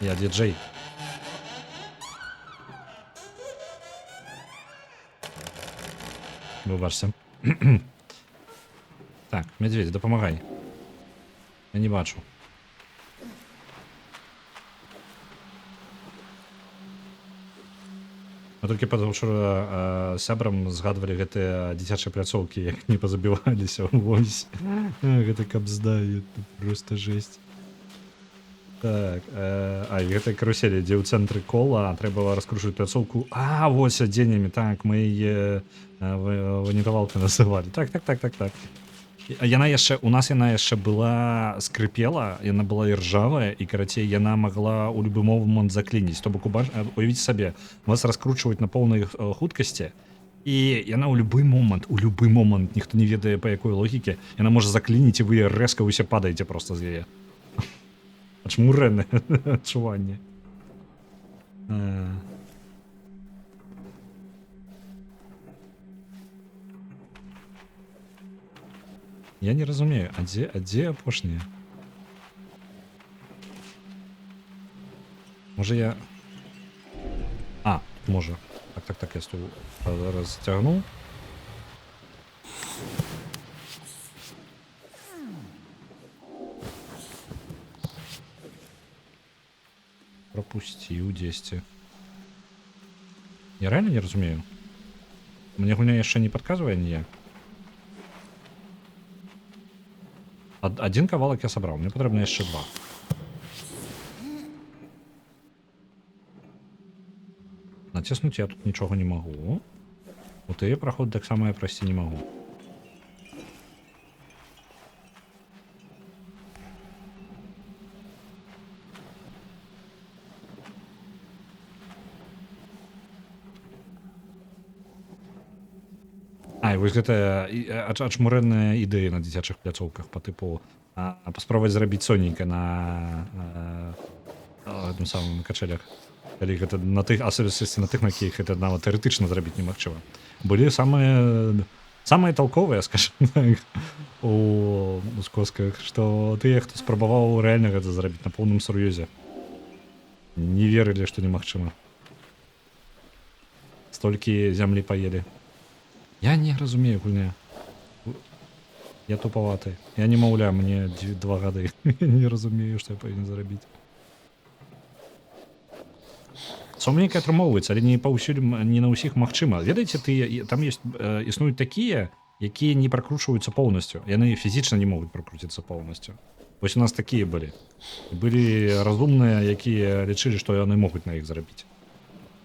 Я диджей. Выбачся. Так, медведь, дапамагай. Я не бачу. Мы толькі пазаўчора сябрам згадвалі гэтыя дзіцячыя пляцоўкі, як не пазабіваліся. Вось. Гэта кабзда, просто жесть. Так, і гэта каруселі, дзе ў цэнтры кола трэба раскручваць пляцоўку. Вось адзеннямі, так, мы яе ванітавалкай называлі. Так. Яна яшчэ, у нас яна яшчэ была скрыпела, яна была іржавая, і, карацей, яна магла ў любы момант заклініць. То бок, уявіце сабе, вас раскручваюць на поўнай хуткасці, і яна ў любы момант, ніхто не ведае па якой логіке, яна можа заклініць, і вы рэзка ўсе падаеце проста з яе. Ачмурэнае адчуванне. Я не разумею, а дзе апошнія? Можа я... можа. Так, я стул расцягнуў. Пропусціў дзесьці. Я реально не разумею. Мне гульня яшчэ не падказвае ніяк. Адзін кавалак я сабраў, мне патрэбна яшчэ 2. Націснуць я тут нічога не магу. У тыя праходы таксама я прайсці не магу. І вось гэтая ачмурэнная ідэя на дзіцячых пляцоўках па тыпу паспробаваць зрабіць сонейка на гэтым самым качелях. Калі гэта на тых, асабістасці на тых, на якіх гэта нават тэарэтычна зрабіць немагчыма. Былі самыя талковыя, скажем так, у скосках, што тыя, хто спрабаваў рэальна гэта зрабіць на поўным сур'ёзе, не верылі, што немагчыма. Столькі зямлі паелі. Я не разумею гульня. Я тупаваты. Я не маўля, мне 2 гады. Я не разумею, што я павінен зрабіць. Сумненька атрымоўваецца, але не паўсюль не на ўсіх магчыма. Ведаеце, там ёсць існуюць такія, якія не пракручваюцца поўнасцю. Яны фізічна не могуць пракруціцца поўнасцю. Вось у нас такія былі. Былі разумныя, якія лічылі, што яны могуць на іх зарабіць.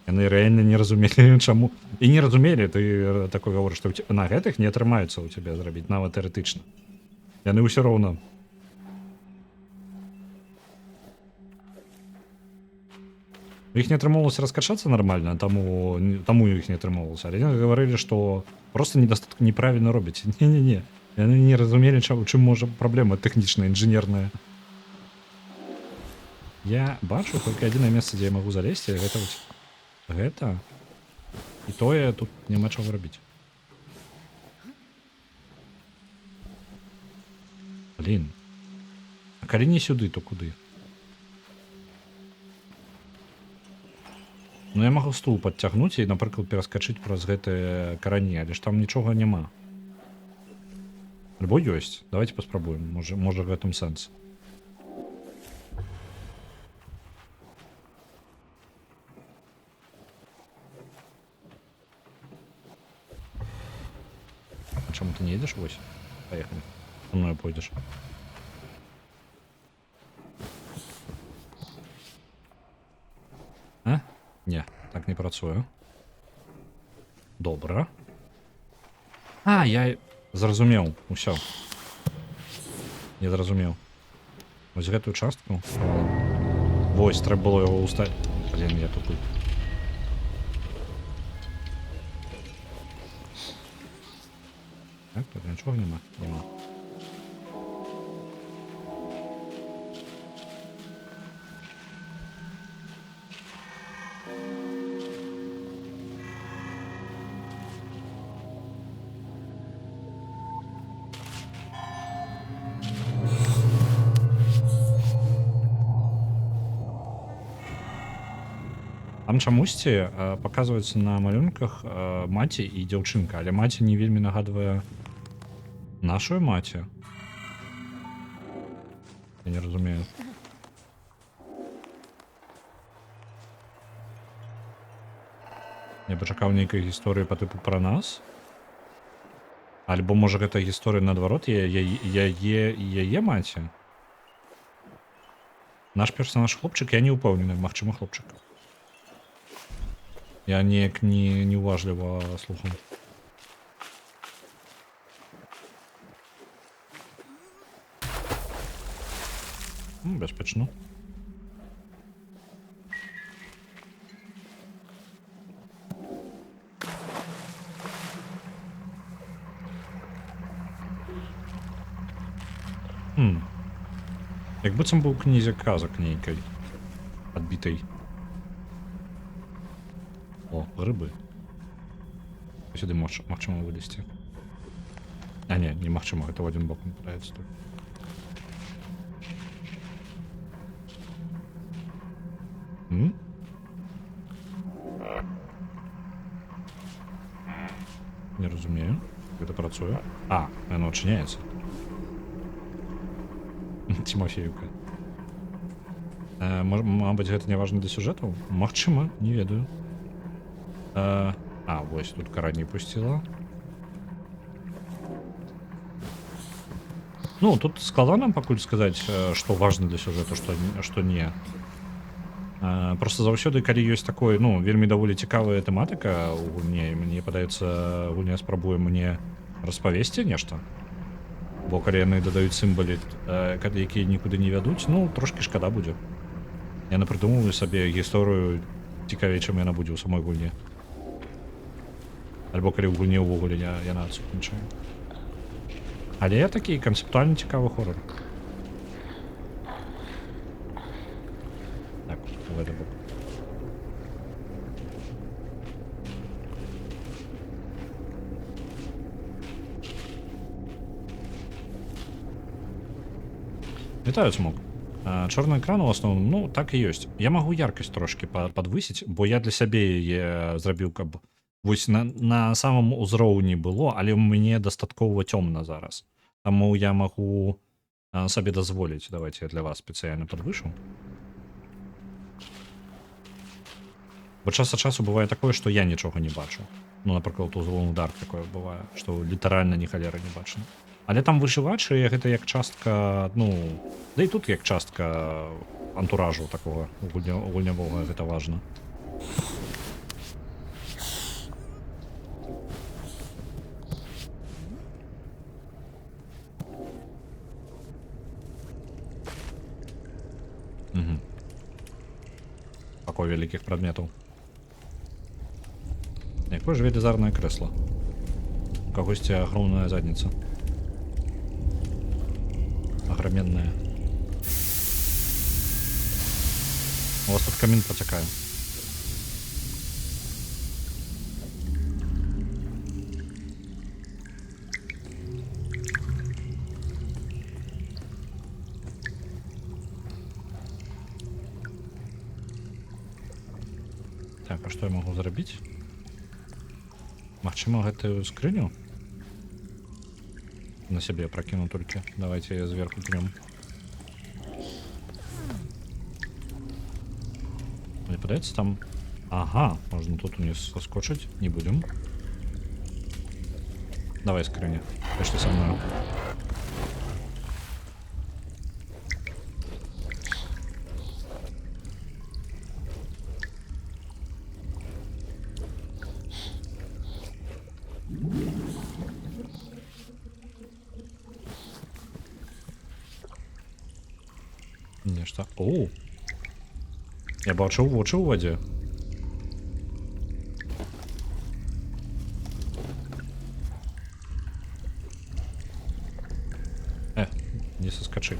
Яны рэальна не разумелі, чаму. І не разумелі, ты такой гаворыш, што на гэтых не атрымаецца ў цябе зрабіць, нават тэарэтычна. Яны ўсё роўна. У іх не атрымоўвалася раскачацца нармальна, таму у іх не атрымоўвалася. Але яны гаварылі, што проста недастатка неправільна робяць. Не-не-не. Яны не разумелі, чым можа праблема тэхнічная, інжынерная. Я бачу толькі адзінае месца, дзе я магу залезці, гэта. І тое тут няма чаго рабіць. Блін. А калі не сюды, то куды? Ну я магу стул падцягнуць і, напрыклад, пераскачыць праз гэтыя карані, але ж там нічога няма. Альбо ёсць. Давайте паспрабуем. Можа гэтым сэнс. А чаму ты не едзеш вось? Паехалі. Со мною пойдзеш. А? Не, так не працуе. Добра. А, я зразумеў. Усё. Не зразумеў. Вось гэтую частку. Вось, трэба было яго ўставіць. Блін, я тупы. Так, тут нічога няма? Няма. Там чамусьці паказваецца на малюнках маці і дзяўчынка, але маці не вельмі нагадвае нашую маці. Я не разумею. Я пачакаў нейкай гісторыі па тыпу пра нас. Альбо можа гэта гісторыя наадварот яе маці. Наш персонаж хлопчык, я не ўпэўнены, магчыма хлопчык. Я неяк неуважліва слухаю. Бяспечна. Як быццам быў кнізе казак нейкай адбітай. О, грибы. Сюди магчыма вылезці. А не, немагчыма, гэта ў адзін бок не падаецца тут. Не разумею. Гэта працуе. А, яно адчыняецца. Тимофеюка. Мабыць, гэта не важна для сюжэтаў? Магчыма, не ведаю. А, вось тут карані пусціла. Ну, тут складана пакуль сказаць, што важна для сюжэту, што не. Просто заўсёды, калі ёсць такое, ну, вельмі даволі цікавая тэматыка ў гульне, мне падаецца, гульня спрабуе мне распавесці нешта. Бо калі яны дадаюць сімвалы, якія нікуды не вядуць, ну, трошкі шкада будзе. Я напрыдумываю сабе гісторыю цікавей, чым яна будзе ў самой гульне. Альбо калі ў гульне ўвогуле яна адсутнічае. Але я такі канцэптуальна цікавы хорор. Так, в гэты бок. Вітаю, Цмок. Чорны экран у асноўным, ну, так і ёсць. Я магу яркасць трошкі падвысіць, бо я для сябе яе зрабіў, каб вось на самым узроўні было, але ў мяне дастаткова цёмна зараз. Таму я магу сабе дазволіць. Давайте я для вас спецыяльна падвышу. Бо час ад часу бывае такое, што я нічога не бачу. Ну, напрыклад, у Злоўны Дарк такое бывае, што літаральна ні халеры не бачна. Але там выжывачы гэта як частка, ну, да і тут як частка антуражу такого гульнявога, гэта важна. Угу. Такой вялікіх прадметаў. Якое ж велізарнае крэсла. У кагосьці агромная задніца. Агроменная. У вас тут камін потякае. Так, а што я магу зрабіць? Магчыма, гэтую скрыню? На сябе пракіну толькі. Давайте я зверху пнём. Мне падаецца там... Ага, можна тут униз соскочыць. Не будем. Давай скрыня. Пошли со мной. Нешта. О! Я бачыў вочы ў вадзе. Не соскочи.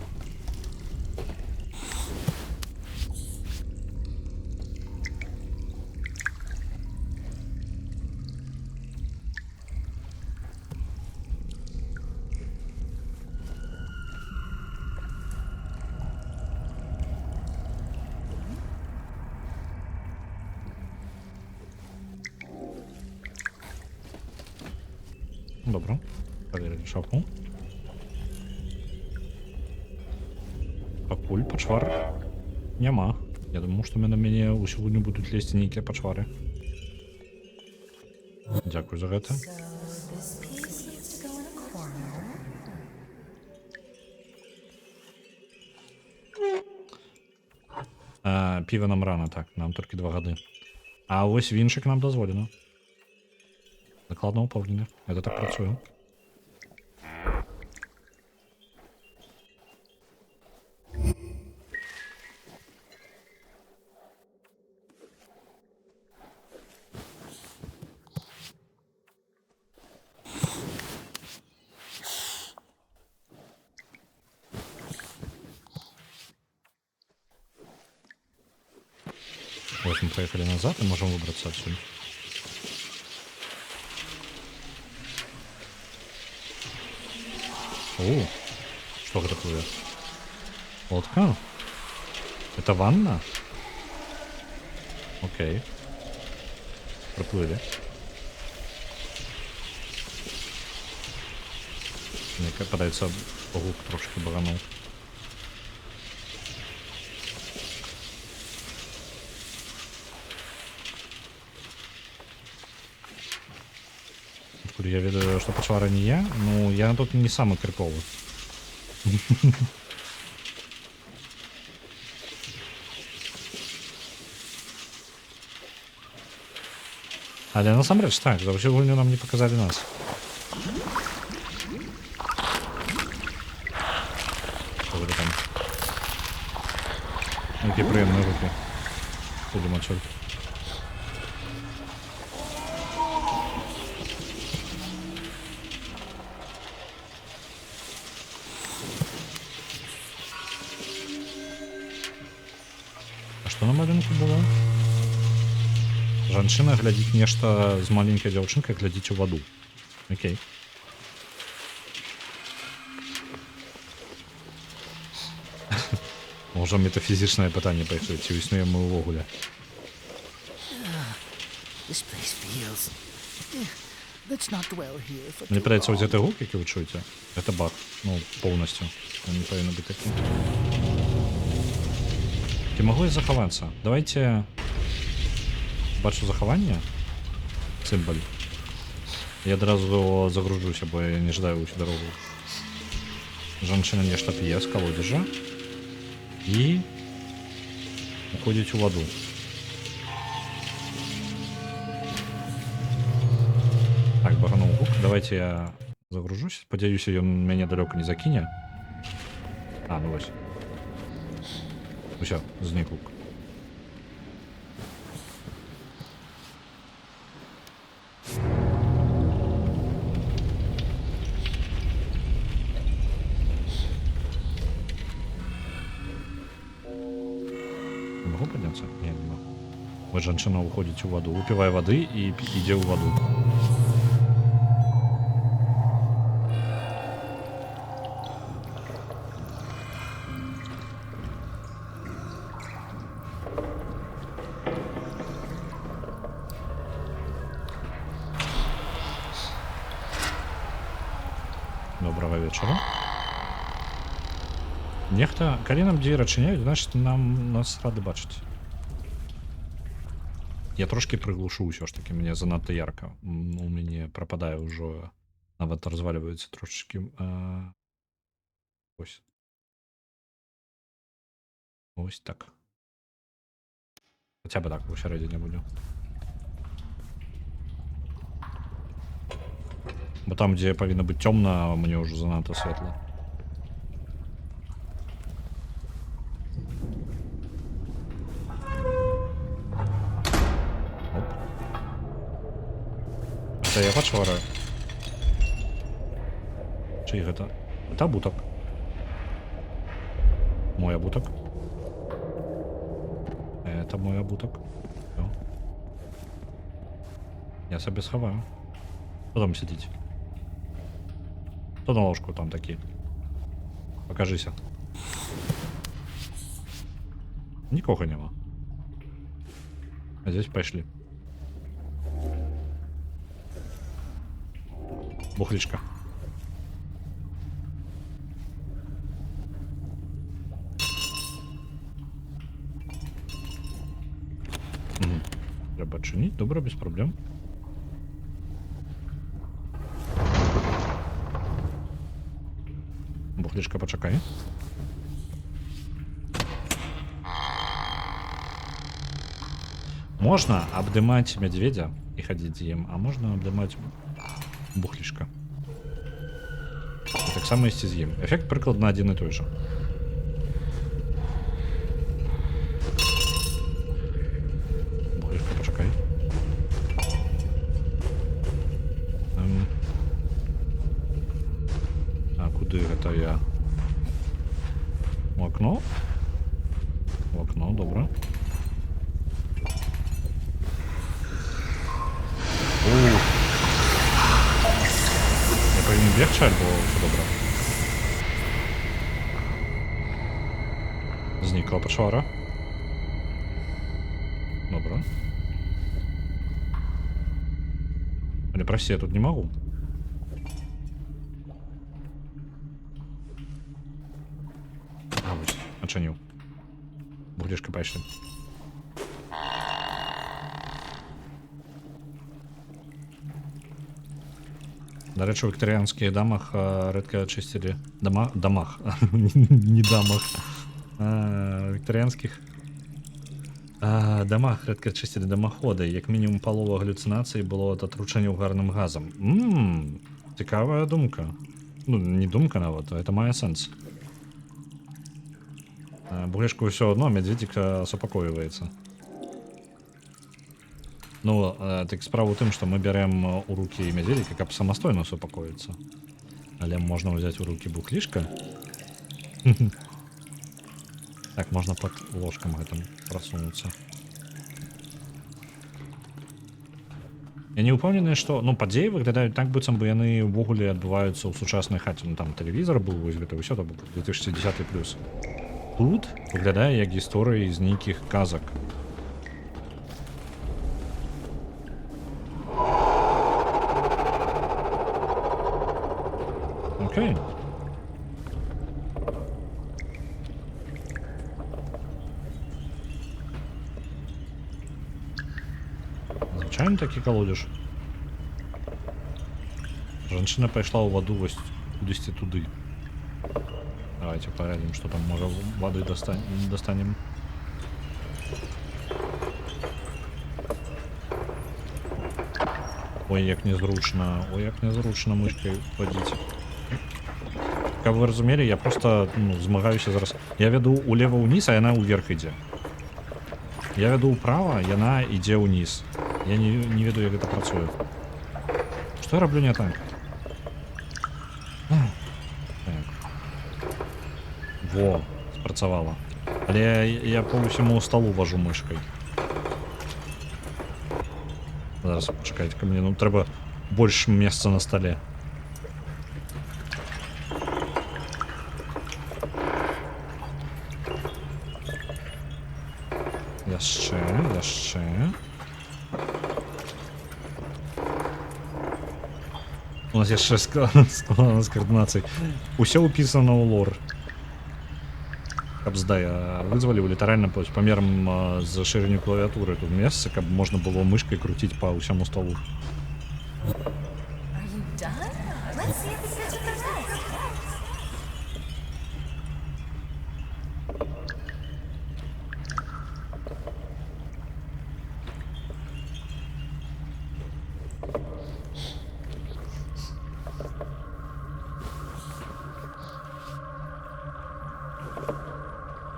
Добро. Проверили шапку. Пакуль пачвар няма. Я думаю, што на мяне ў сягоння будуць лезці нейкія пачвары. Дзякуй за гэта.
So this piece needs to go in a corner.
Піва нам рана, так, нам толькі 2 гады. А вось віншык нам дазволена. Дакладна ўпэўнены. Это так працуе. Вот мы поехали назад и можем выбраться отсюда. О, что это такое? Лодка? Это ванна? Окей. Проплыли. Мне подается паук трошки баганул. Я ведаю, что пачвара не я, но я тут не самый криповый. Але насамрэч так, за ўсю гульню нам не показали нас. Что вы там? Какие приемные руки. Будем отсюда. Што на малюнку было? Жанчына глядзіць нешта з маленькай дзяўчынкай глядзіць у ваду. Окей. Можа метафізічнае пытанне пайшлі, ці існуем мы ўвогуле.
This place feels... Let's not dwell here for
Мне
too
падаецца,
long.
гэты гук, які вы чуеце, гэта баг. Ну, поўнасцю. Ён не павінен быць такім. Ці магу я захавацца? Давайте... бачу захавання цимбаль. Я одразу загружуся, бо я не ждаю всю дорогу. Женщина нечто п'є з колодежа і уходить у воду. Так, баганув гук. Давайте я загружусь. Сподіваюся, він мене далеко не закине. А, ну ось. Все, зник гук. Могу подняться? Нет, не могу. Вот женщина уходит в воду, выпивая воды и идет в воду. Доброго вечора. Нехта, коли нам двері відчиняють, значить нас ради бачити. Я трошки приглушу все ж таки, мені занадто ярко. У мене пропадає вже, навіть розвалюється трошечки. Ось. Ось так. Хоча б так, всередині буду. Бо там, де повинно бути темно, мені вже занадто світло. Це я почвара. Чи їх это? Это буток. Мой обуток. Это мой обуток. Все. Я себе сховаю. Хто там сидить? Хто на ложку там такі? Покажися. Нікого нема. А здесь пошли. Бухличка. Угу. Треба чинить, добре, без проблем. Бухличка, почекай. Можно обдымать медведя и ходить им, а можно обдымать бухлишка. И так само есть и з'їм. Эффект прикладно один и той же. Бухлишка, почекай. А куди это я? В окно? В окно, добре. Я повинен бігче, або все добре? Зникла почвара. Добре. Але прости, я тут не могу. А, вот, отчинил. Бухлишка пошли. До речі, у вікторіанських дамах редко чистили домах, не дамах. В вікторіанських домах редко чистили домоходи. Як мінімум полова галюцинацій було від отручення угарним газом. Цікава думка. Ну, не думка навіть, це має сенс. Бухлишку все одно, медведик успокоюється. Ну, так справа в тем, что мы берем у руки медведика, как самостойно успокоиться. Але можно взять у руки бухлишка. Так, можно под ложком этим просунуться. Я не упевнений, що, ну, події виглядають так, быццам бы яны ввогуле адбываюцца ў сучаснай хаце. Ну, там телевізор быў, вось гэта ўсё, то 2010+. Тут выглядае як гісторыя з нейкіх казак. Окей. Звичайно такі колодиш. Женщина пішла у воду ось кудись туди. Давайте поглянем, что там, может, воды достанем. Ой, як незручно мишкою водить. Как вы разумели, я просто, змагаюся зараз. Я веду улево униз, а яна уверх ідзе. Я веду управо, яна ідзе униз. Я не веду, як гэта працуе. Что я роблю не так? Во, спрацавала. Але я по усьому столу вожу мишкой. Зараз почекайте ко мне, треба больше места на столе. Яшчэ. У нас яшчэ складана з координацией. Усё уписано у лор. Каб здая вызвали літаральна по мерам з шырыню клавіатуры тут месца, каб можна было мышкой крутить по усяму столу.
Are you done? Let's see if it fits with the rest.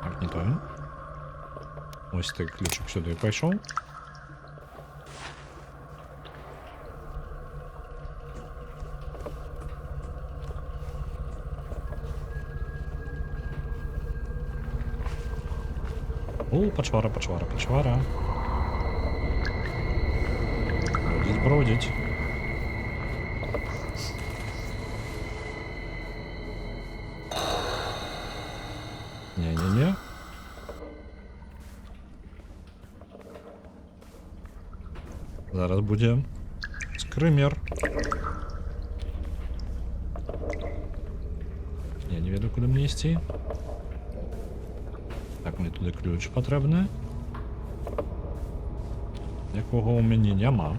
Так, не то. Ось той ключик сюди пішов. О, почвара. Бродить. Не. Зараз буде скример. Я не веду, куди мені йти. Так, мені туди ключ потрібний. Якого у мене нема.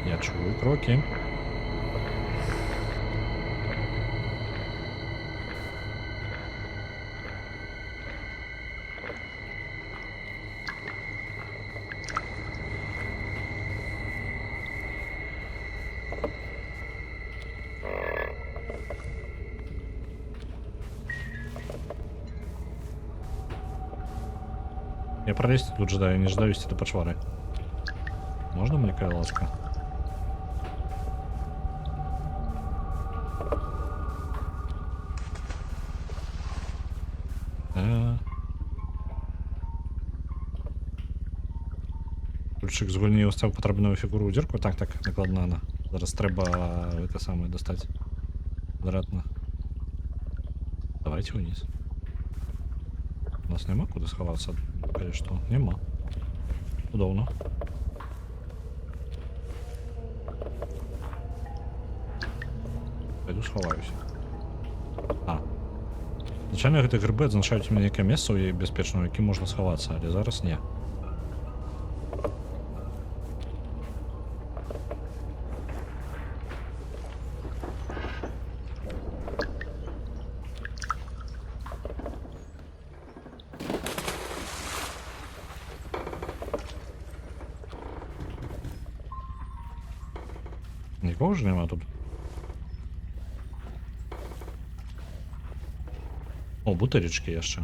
Я чую кроки. Я пролезть тут ждаю, не ждаюсь до почвары. Можно мне ласка? Ключик з гульні остав потрібну фігуру у дірку. Так, накладна на. Зараз треба це саме достати. Квадратно. Давайте вниз. У нас нема куди сховатися, конечно. Нема. Удобно. Пойду сховаюся. Звичайно, гэты грибы означають мені яке місце є безпечно, в яким можна сховатися, але зараз ні. Нікого ж нема тут. О, бутилечки jeszcze.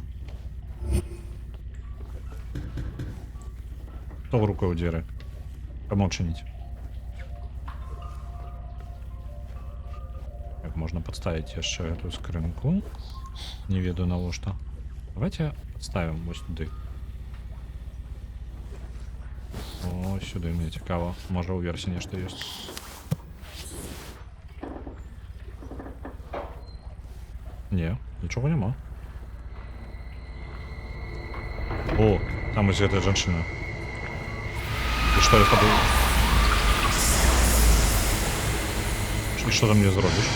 Хто рукою двері? Кому чинить? Так, можна підставити ще эту скринку. Не веду на что. Давайте підставимо ось туди. О, сюди мені цікаво. Може у версії нещо є. Ні, нічого нема. О, там ось эта женщина. І що я з тобою? І що ти мені зробиш?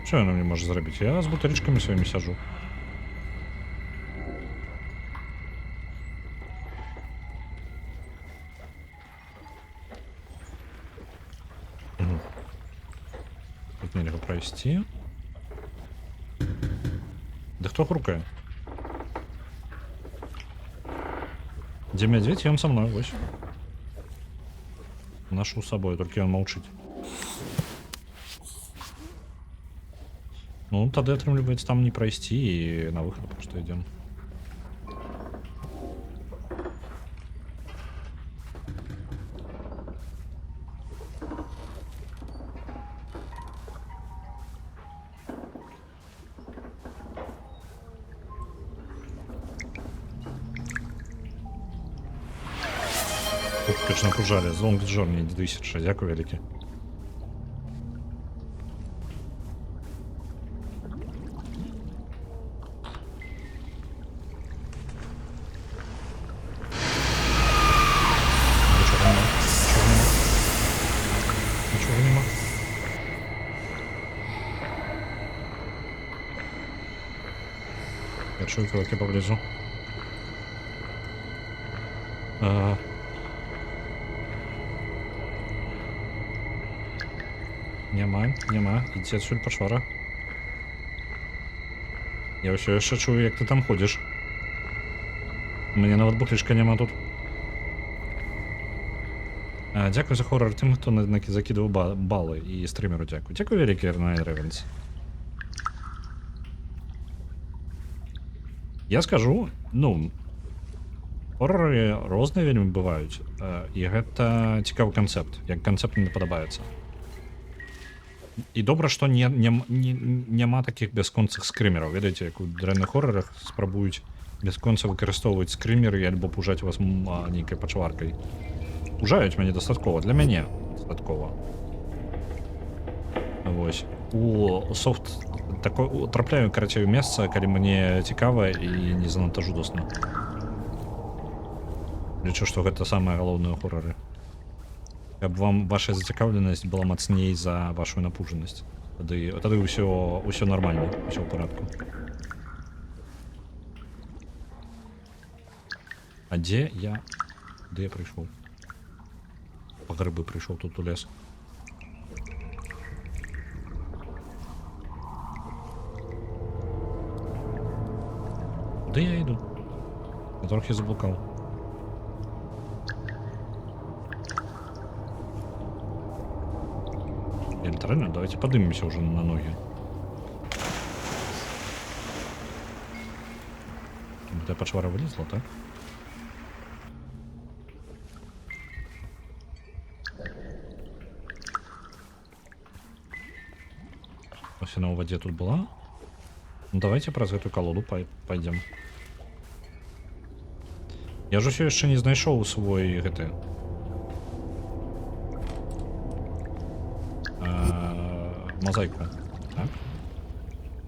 Що вона мені може зробити? Я з бутилечками своїми сяджу. Угу. Тут нельзя провести. Да кто хрукает? Где медведь, и он со мной, вось. Ношу с собой, только он молчит. Ну, тогда отрывается там не пройти, и на выход просто идем. Ух, точно пожали. Злом Джорні 26, дякую велике. Нічого нема. Нічого нема. Я чую кулаки поблизу. Нема. Ідіть отсюль, пошвара. Я все ще чую, як ти там ходиш. У мене навіть бутичка нема тут. Дякую за хоррор тим, хто закидував бали, і стримеру дякую. Дякую велике, Ернай Ревенс. Я скажу, ну, хоррори різні вельми бувають, і гэта цікавий концепт, як концепт мені подобається. І добре, що нема таких безконцих скримерів. Видите, як у древних хоррорах спробують безконце використовувати скримери або пужати вас нейкою почваркою. Пужають мені достатково, для мене достатково. Ось. У софт трапляю, короче, в місце, коли мені цікаво і не занадто жудосно. Лічу, що це саме головне у хоррорі. Каб вам ваша зацікавленість була мацней за вашу напуженість. Тоді усе нормально, усе в порядку. А де я прийшов? По гриби прийшов тут у лес. Куди я йду? Я трохи заблукав. Литерально, давайте поднимемся уже на ноги. Эта почвара вылезла, так? Ось она в воде тут была. Ну давайте про эту колоду пойдем. Я же все еще не знайшов свой ГТ. Мозаику. Так?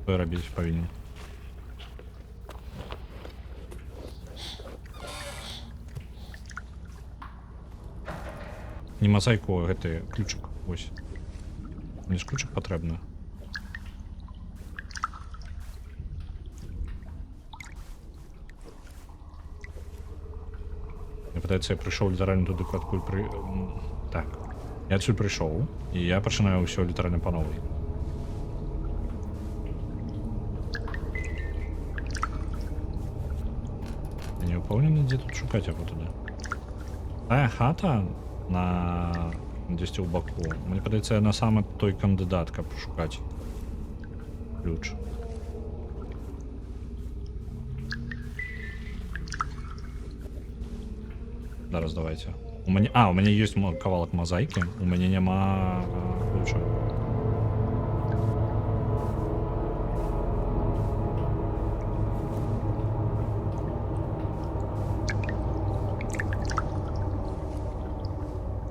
Что я робить повинен? Не мозаику, а это ключик. Ось. Мені ж ключик потрібно. Я питаюся, я прийшов літерально туди кладку і Так. Я отсюда прийшов, і я починаю все літерально по новій. Я не впевнений, де тут шукати або туди. Та хата на десь у боку. Мені подається, на саме той кандидат, каб шукати ключ. Зараз давайте. У меня есть кавалок мозаики, у меня нема ключа.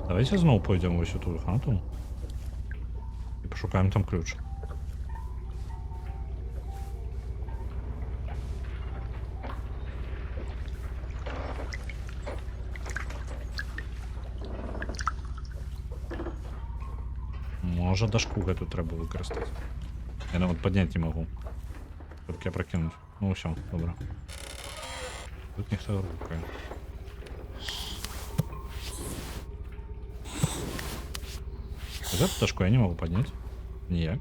Давайте знову пойдем в ось эту хату и пошукаем там ключ. Може дашку эту треба використати. Я навіть підняти не можу. Тільки я прокинуть. Ну все, добре. Тут ніхто рукає. Вот эту пташку я не могу поднять. Ніяк.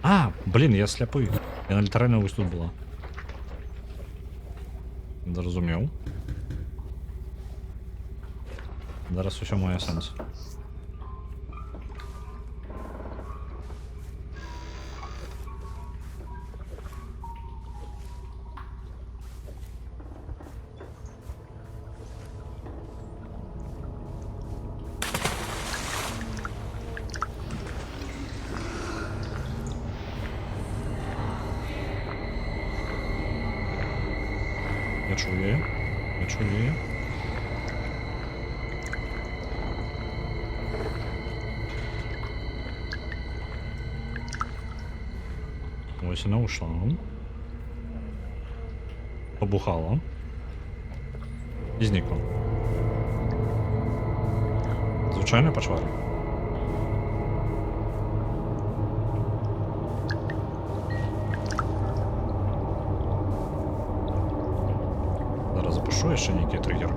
А, блін, я сліпий. Я літерально ось тут була. Зрозумів. Зараз усе має сенс. Я чую її. Я чую її. Ось вона ушла. Побухала. І зникла. Звичайно, почвара. Зараз запишу ще некий тригер.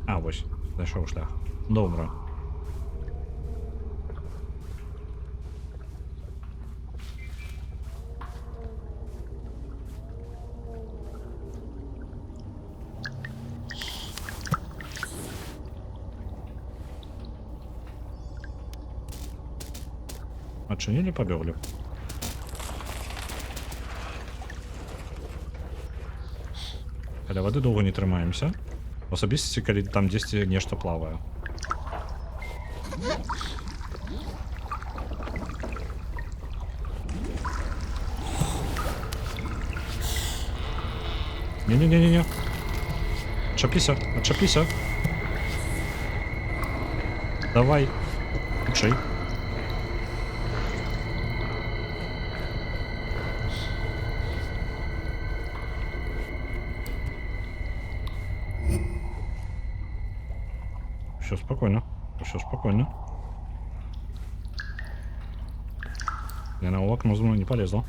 А, ось, знайшов шлях. Добре. Отчинили, побегли. Каля води довго не тримаємося. В особистості, коли там десь нечто плаває. Не-не-не-не-не. Отчепися, отчепися. Давай. Учей. Все спокойно. Все спокойно. Я на окно за мной не полезла.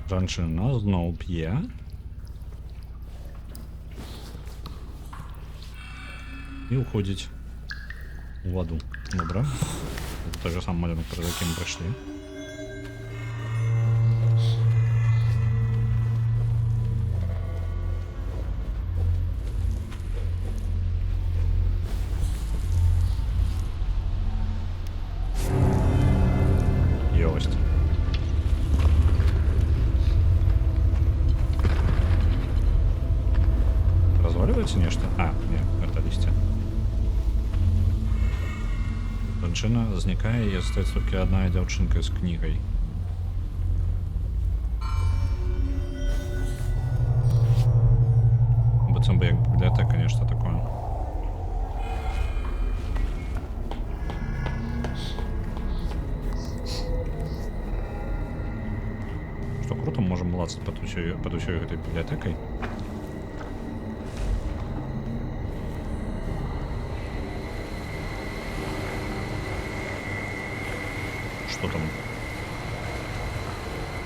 Женщина знову п'є. І уходить у воду. Добре. Це той же самий малюнок, перед яким прийшли. Йость. Разваливается нечто? А, нет, это листья. Жанчина зникає, і остається тільки одна дівчинка з книгою. Бо це як бібліотека, конечно, такое. Что круто, мы можем лазать под всей этой библиотекой. Что там?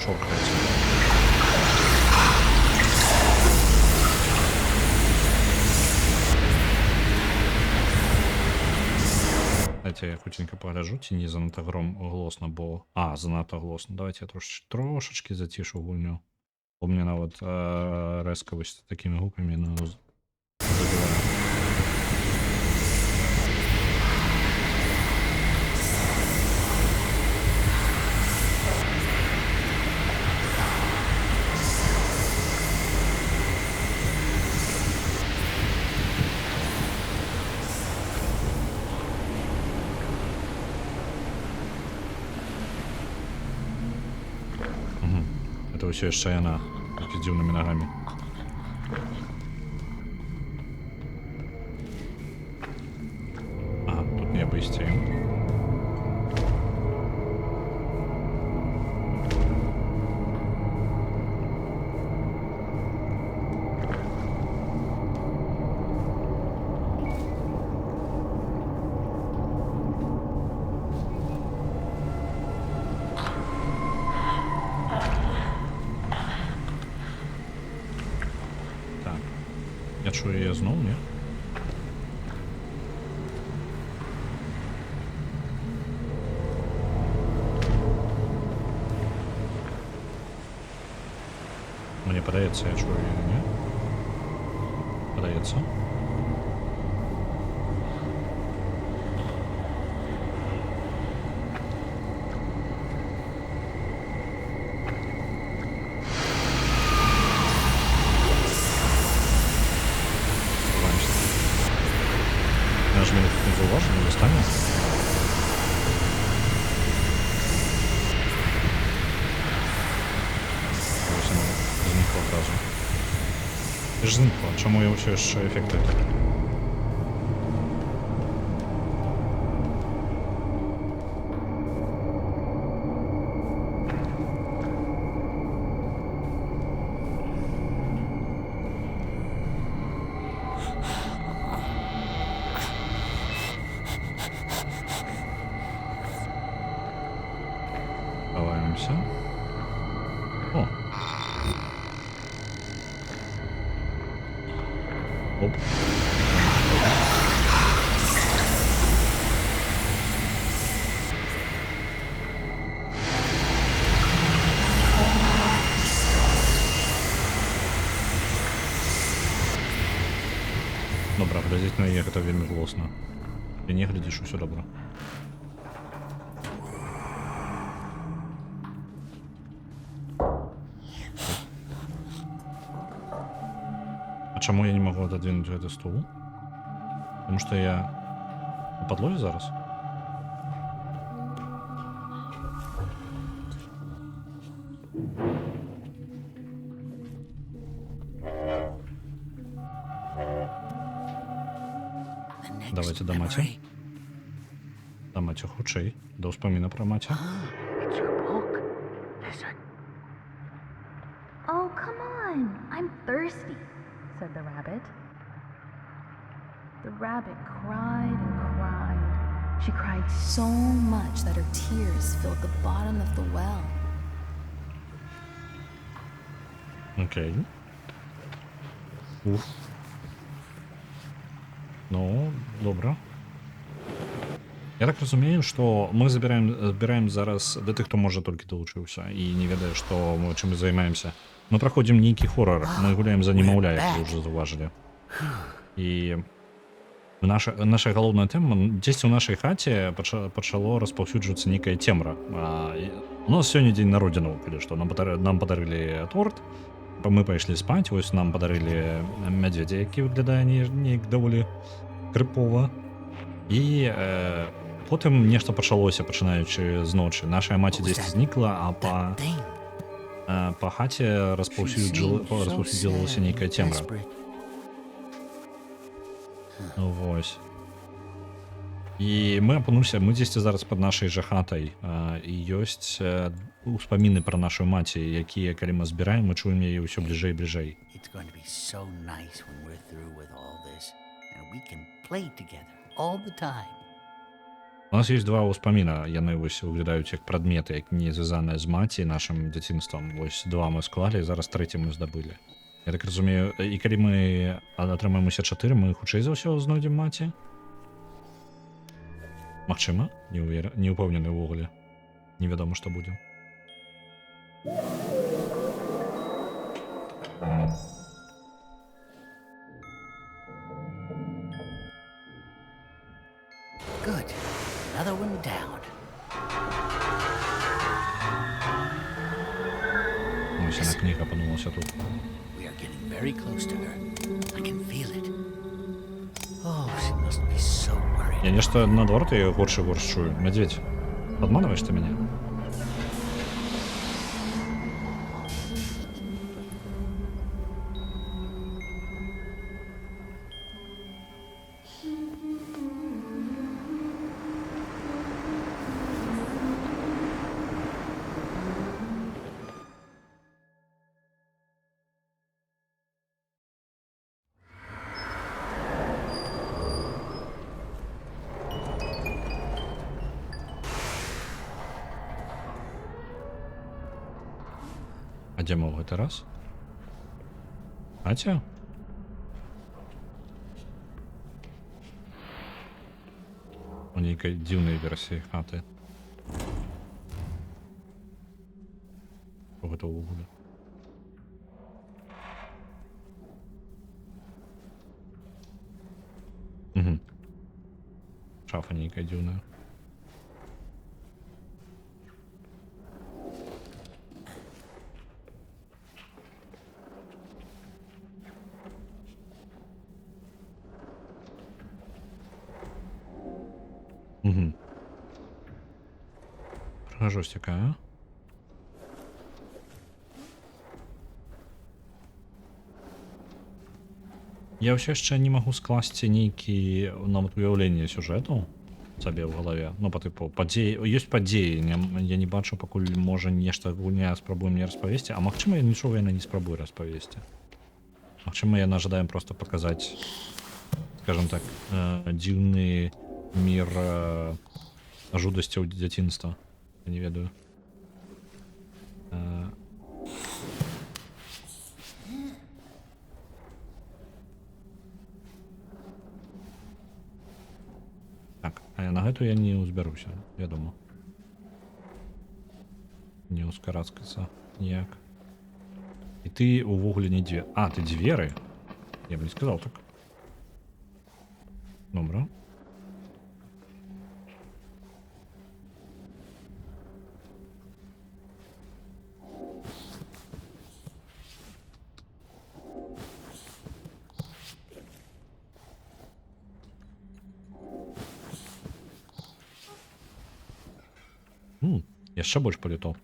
Шоркается. Давайте я хутенько погляжу, ці не занадто голосно, бо... А, занадто голосно. Давайте я трошечки затишу гульню. У мене навіть резковість такими гуками не забиваю. Это все еще она с дивными ногами. вести. Так. Я чую її знову, ні? Мені подається, я чую її, ні? Подається. Сховаємося. Наш мене тут не зауважив, не достане. Ось воно зникло одразу. Ти ж зникло, чому я все ще ефекти? Ховаємося. О! Оп. Добре, глядіть на їх, це вельми голосно. Ти не глядиш, усе добре. А чому я не можу отодвинуть этот стул? Потому что я на подлозе зараз?
The next
Давайте до маті.
memory.
До маті худший. До вспоміна про маті.
It's your book. Listen.
Oh, come on. I'm thirsty, said the rabbit. The rabbit cried and cried.
She cried so much that her tears filled the bottom of the well.
Окей. Уф. Ну, добре. Я так розумію, що ми збираємо зараз для тих, хто може тільки долучився і не ведає, що ми чим займаємося. Ми проходимо некий хоррор, ми гуляємо за немовля, як ви вже зауважили. І наша головна тема, десь у нашій хаті почало розповсюджуватися некая темра. У нас сьогодні день народження, що нам подарили торт, ми пішли спати, ось нам подарили медведя, який виглядає не доволі крипово. І потім нечто почалося, починаючи з ночі. Наша мать десь зникла, а по хаті розповсюдилася некая темра. Ось. І ми опинулися, ми десь зараз під нашою же хатою. І ёсць успаміни про нашу маті, які, коли ми збираємо, ми чуємо її все ближче і ближче.
It's going to be so nice when we're through with all this, and we can play together all the time.
У нас є два успаміна, яны ось виглядають як предмети, як не зв'язані з маті, нашим дитинством. Ось два ми склали, і зараз третій ми здобули. Я так розумію, і коли ми отримаємо 4, ми хутчэй за ўсё знойдем маці? Магчыма? Не упэўнены ўвогуле. Невядома, што будзе.
Good. Another one down.
Ось яна кніга апынулася тут.
We are getting very close to her. I can feel it. Oh, she must be so worried.
Я нешта наадварот я горш і горш чую. Медведь, падманваеш ты мяне? А где мы в этот раз? Атя? У нейкай дзіўнай версіі хаты. Што гэта ўвогуле? Угу. Шафа нейкая дзіўная. Угу. Прыгажосць якая. Я ўсё яшчэ не магу скласці нейкі нават уяўленне сюжэту сабе ў галаве. Ну, па тыпу, падзеі... ёсць падзеі. Я не бачу, пакуль можа нешта гульня спрабуе мне распавесці. А магчыма, нічога яна не спрабуе распавесці. Магчыма, яна жадаем просто паказаць, скажем так, дзіўны мір жудасцяў дзяцінства. Я не ведаю. Так, а на гэту я не ўзбяруся, вядома. Не ўскарацкацца ніяк. І ты увогуле не дзве... А, ты дзверы? Я бы не сказал так. Добра. Яшчэ больш палітоў.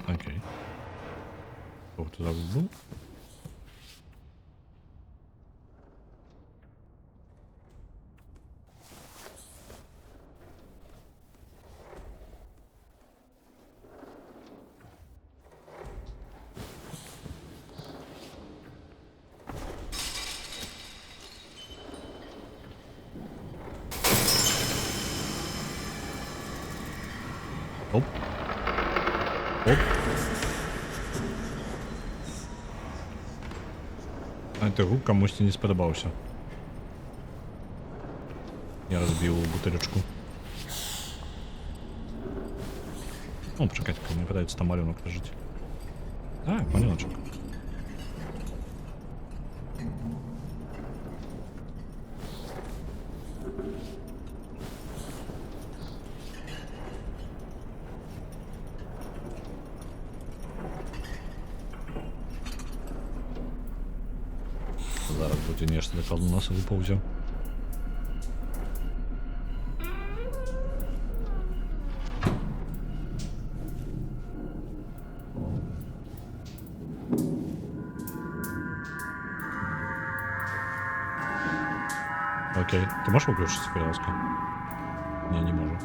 Окей. Хто туди був? Оп. Оп. Гэты гук камусьці не спадабаўся. Я разбіў бутылечку. О, пачакайце, мне падаецца, там малюнак ляжыць. Так, малюночак. Зараз будзе нешта да носа выпаўзе. Окей. Ты можешь выключить, пожалуйста? Не, не можу.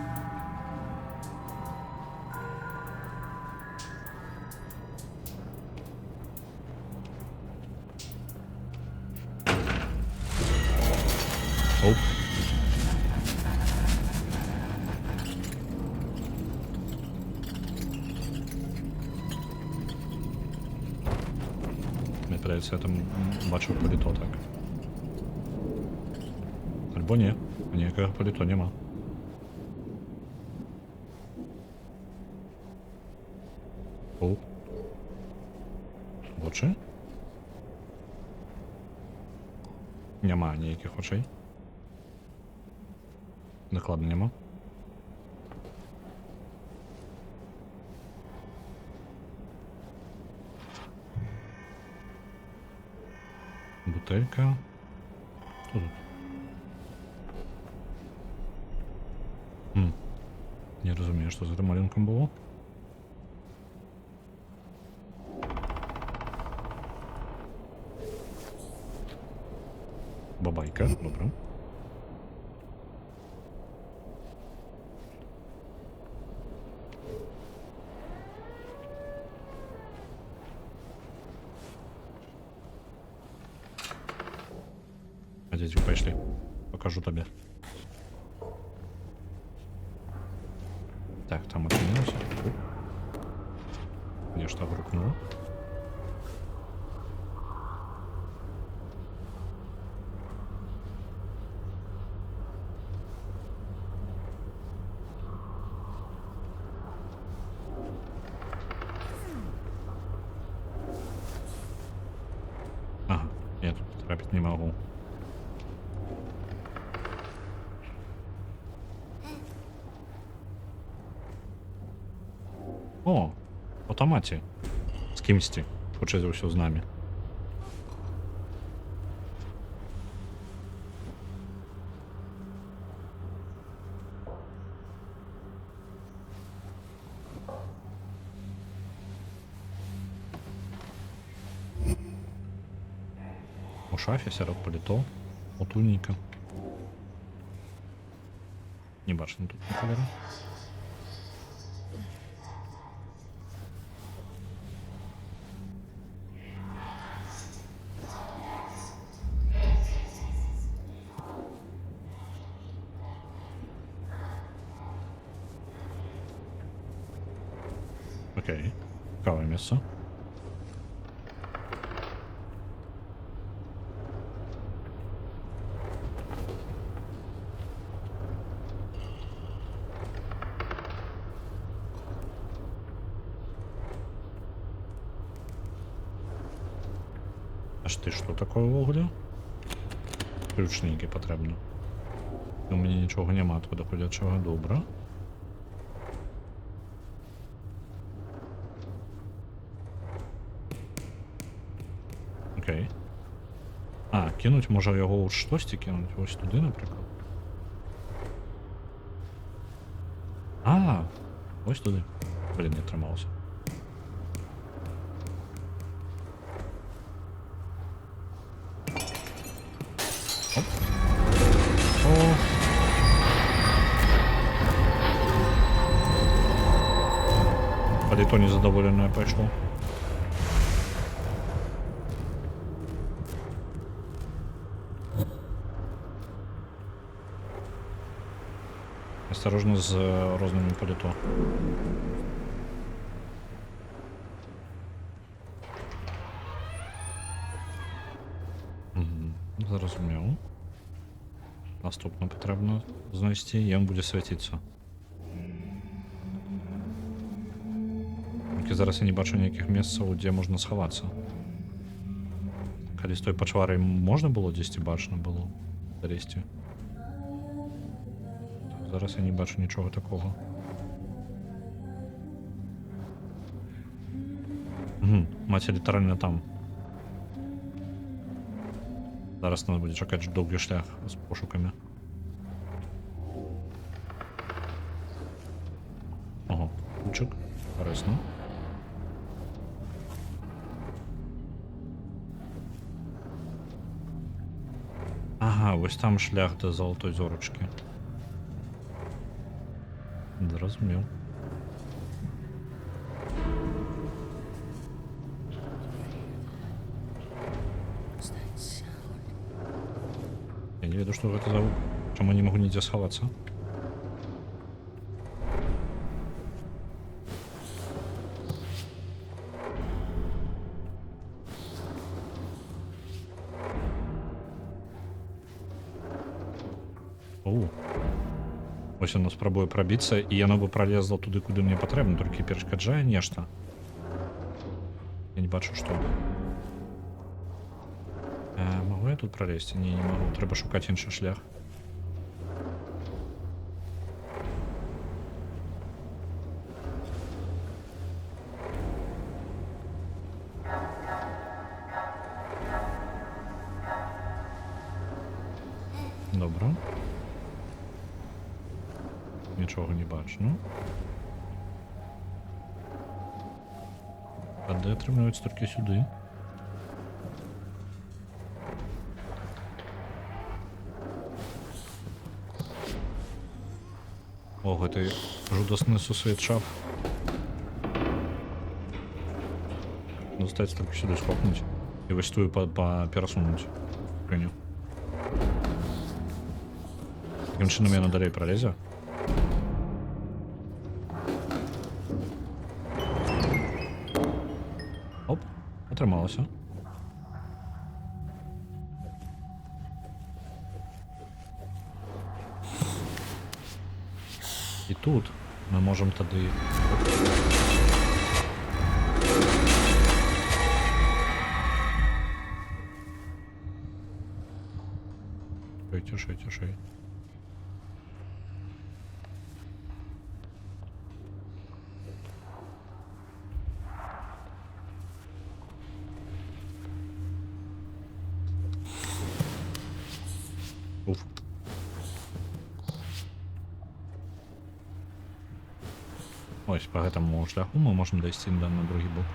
Оп. Мне подается, я там бачу паліто так. Альбо ні, ніякого паліто нема. Оп. Очі? Нема ніяких очей. Докладно нема. Бутелька. Що тут? Не розумію, що за малюнком було. Бабайка, добре. ходить, пошли. Покажу тебе. Так, там отменилось. Мне что грукнуло? Ага, я тут потрапить не могу. О, в автоматі. З кимсті. Хоче за все з нами. У шафі серед політо. Отульника. Не бачно тут ніколи. Окей. Цікаве місце. Аж ти що такое в углі? Ключники потрібно. У мене нічого нема тут доходячого, добре. Окей. А, кинуть, може його у штості кинуть? Ось туди, наприклад. А, ось туди. Блін, не тримався. Оп. О. Паліто незадоволене пішло. Осторожно з розними паліто. Зрозумів. Наступно потрібно знайти, і він буде світитися. Тільки зараз я не бачу ніяких місць, де можна сховатися. Коли з той почварою можна було 10 бачно було? Дорісти. Зараз я не бачу нічого такого. Угу, мать літерально там. Зараз треба буде чекати довгий шлях з пошуками. Ого, ключик. Корисно. Ага, ось там шлях до золотої зорочки. Зрозумів. Я не веду, что это за... Почему я не могу нигде сховаться? Оу. Ось воно спробує пробитися, і воно би пролізло туди, куди мені потрібно, тільки перешкоджає нечто. Я не бачу, що. Могу я тут пролезть? Ні, не можу. Треба шукати інший шлях. Добре. Нічого не бачу. А де отримуються тільки сюди? Ого, это жудасный сусвет шаф. Достать только сюда схлопнуть и выстую пересунуть. Понял. Таким чином яно далей пролезе. Оп, атрымалася. І тут мы можем тады... Тишей, тишей. Уф. Ось по гэтаму шляху мы можем дайсці на другі бок.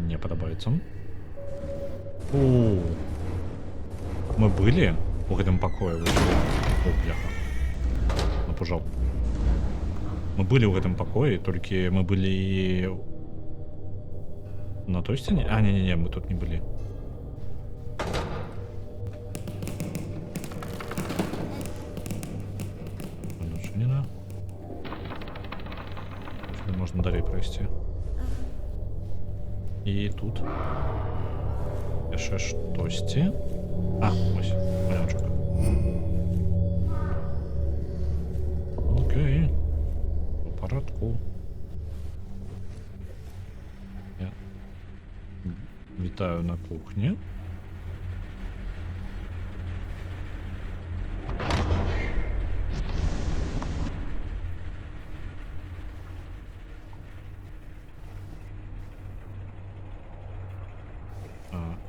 Не падабаецца. О, мы былі у гэтым пакоі. О, бляха. Напужаў. Мы былі ў гэтым пакоі, толькі мы былі на той сцяне? А, не-не-не, мы тут не былі. Зачынена. Можна далей пройсці. І тут яшчэ штосьці. А, ось, малючак. Окей. У парадку. Я вітаю на кухні.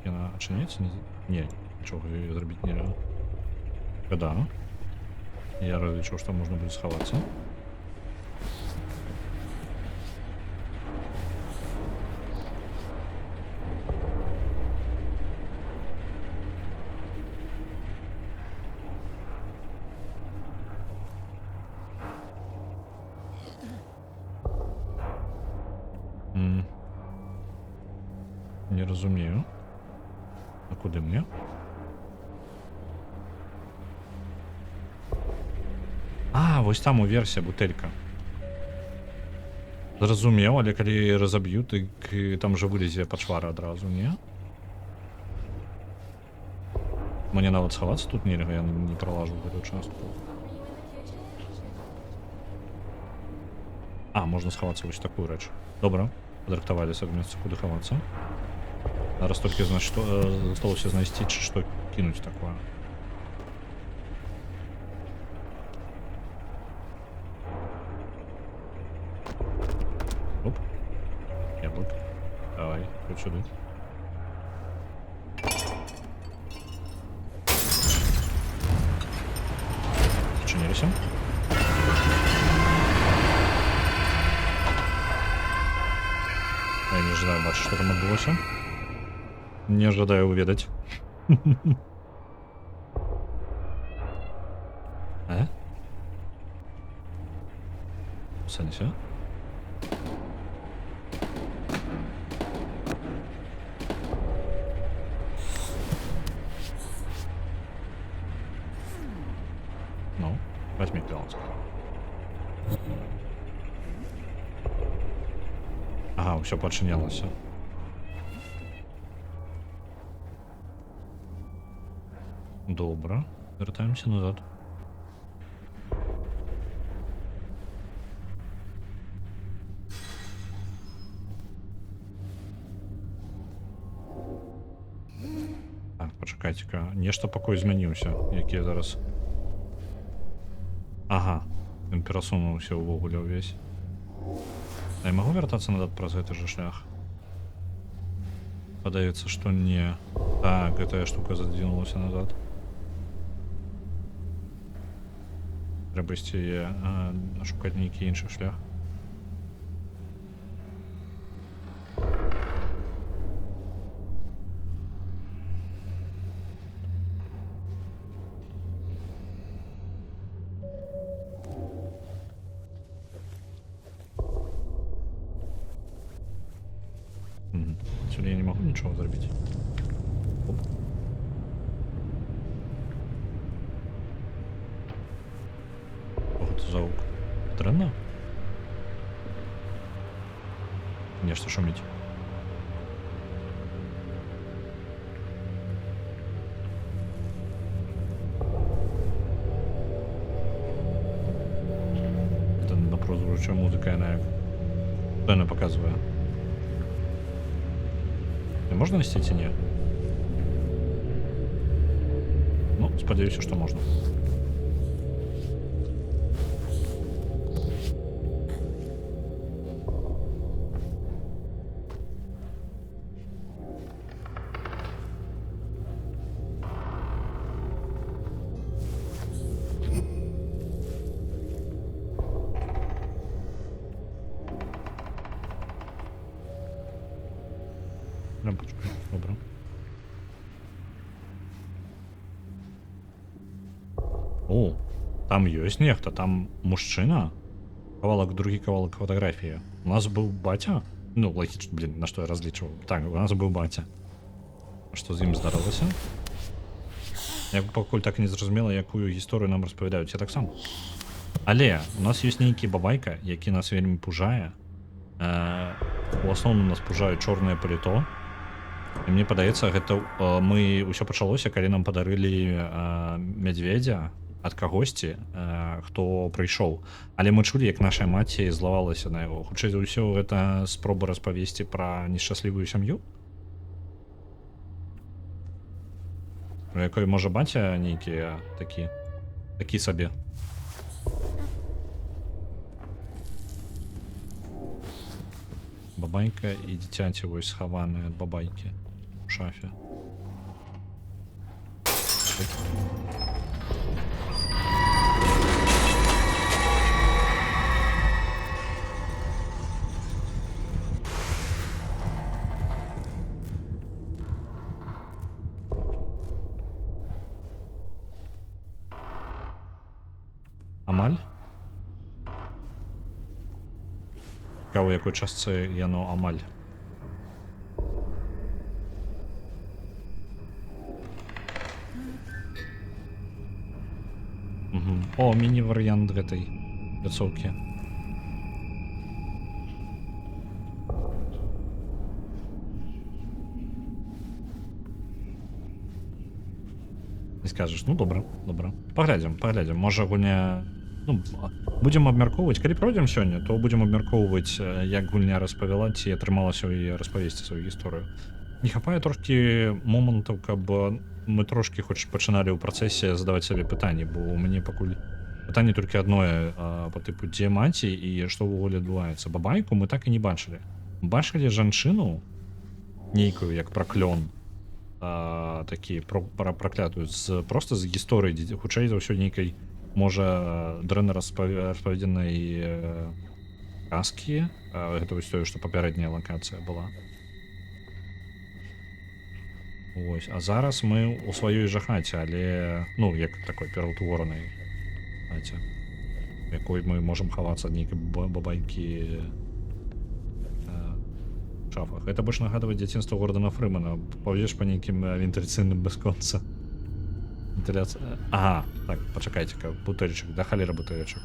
Яна адчыняецца? Не, нічога ёй зрабіць нельга. Да. Я разлічыў, што можна будзе схавацца. Не разумею. А куды мне? А, вось там уверсе бутэлька. Зразумеў, але калі разаб'ю, дык там жа вылезе пачвара адразу, не? Мне нават схавацца тут нельга, я не пролажу гэту частку. А, можна схавацца вось такую рэч. Добра, падрыхтаваліся да месца, куды хавацца. Зараз толькі, значит, засталося знайсці, што кінуць такое. Оп. Яблок. Давай, хоть сюда. Зачинилися. Я не ожидаю бачить, что там отбылося. Не ожидаю уведать. А? Санься. Ну, возьми пожалуйста. Ага, все подчинялось. Добро. Вертаемся назад. Так, почекайте-ка. Нешта пакой змяніўся, які я зараз. Ага, ён перасунуўся ўвогуле ўвесь. А я могу вертацца назад праз гэты же шлях? Падаецца, што не. Так, гэтая штука задвинулася назад. Трэба ісці шукаць нейкі іншы шлях. Я не могу нічого зробити. Оп. Ого, це звук. Дренно? Нечто шумить. Это напрозвучуюча музика, яна що не показує. Не можна нести ці ні? Ну, сподіваюся, що можна. Лампочку, добре. О, там ёсць нехта, там мужчына. Кавалак, другі кавалак фотаграфіі. У нас быў баця? Ну, логічна, блін, на што я разлічваў. Так, у нас быў баця. Што з ім здарылася? Я пакуль так і не зразумела, якую гісторыю нам распавядаюць, я так сам. Але у нас ёсць нейкі бабайка, які нас вельмі пужае. У асноўным нас пужаюць чорнае паліто. І мне падаецца, гэта мы ўсё пачалося, калі нам падарылі мядзведзя ад кагосьці, хто прыйшоў. Але мы чулі, як наша маці злавалася на яго. Хутчэй за ўсё, гэта спроба распавесці пра нешчаслівую сям'ю. У якой можа баця нейкі такі сабе. Бабайка і дзіцяці вось схаваныя ад бабайкі у шафе. Амаль? Цікаво, у якой частці яно амаль. О, міні-варыянт гэтай пляцоўкі. Не скажаш, ну добра, добра. Паглядзім. Можа гульня... Ну, будзем абмяркоўваць. Калі пройдзем сёння, то будзем абмяркоўваць, як гульня распавяла, ці атрымалася ў яе распавесці сваю гісторыю. Не хапае трошкі момантаў, каб мы трошкі хоць пачыналі ў працэсе задаваць сабе пытанні, бо ў мяне пакуль пытанне толькі адное па тыпу, дзе маці і што ўвогуле адбываецца. Бабайку мы так і не бачылі. Бачылі жанчыну нейкую, як праклён, такі праклятую, проста з гісторыі, хутчэй за ўсё нейкай, можа, дрэнна распаведзенай казкі. Гэта вось тое, што папярэдняя лакацыя была. Вось, а зараз мы ў сваёй жа хаце, але, ну, як такой пераўтворанай хаце, якой мы можам хавацца ад нейкай бабайкі в шафах. Гэта больш нагадвае дзяцінства Гордана Фрымана. Паўзеш па нейкім вентыляцыйным бясконца. Вентыляцыя... Ага, так, пачакайце-ка, бутэлечак, да халера бутэлечак.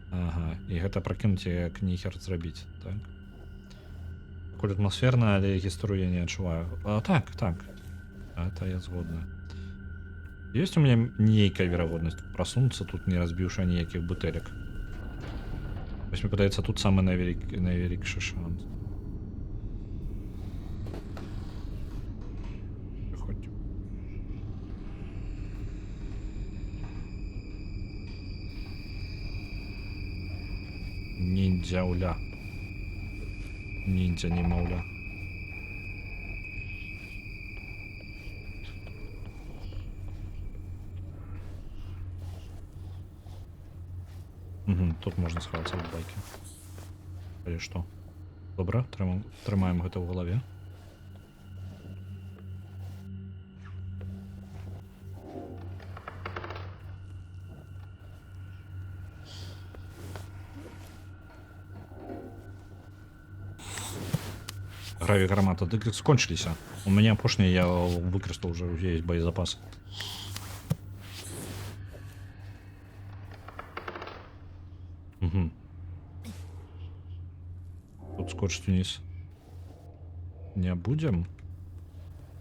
Ага, і гэта пракінуць як ніхер зрабіць, так? Коль атмасферна, але гісторыю я не адчуваю. Так, это я згодна. Ёсць у меня нейкая верагоднасць прасунуцца тут, не разбіўшы ніякіх бутэлек. Вось мне падаецца, тут самы найвялікшы шанс. Прыходзь. Ниндзяуля. Ниндзя, не маўля. Тут можна схавацца ад байкі. Але што? Добра, трымаем гэта ў галаве. Граві гармата, дык скончыліся. У мяне апошнія я выкарыстаў уже ўвесь боезапас. Угу. Тут скочыць униз не будем.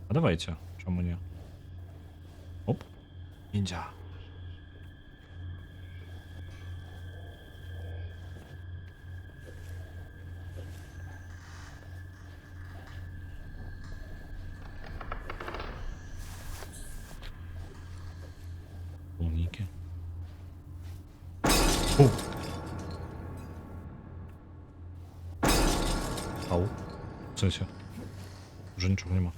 А давайте, чаму не? Оп, ниндзя. Умники. О! Ау. В сенсі? Уже нічого нема.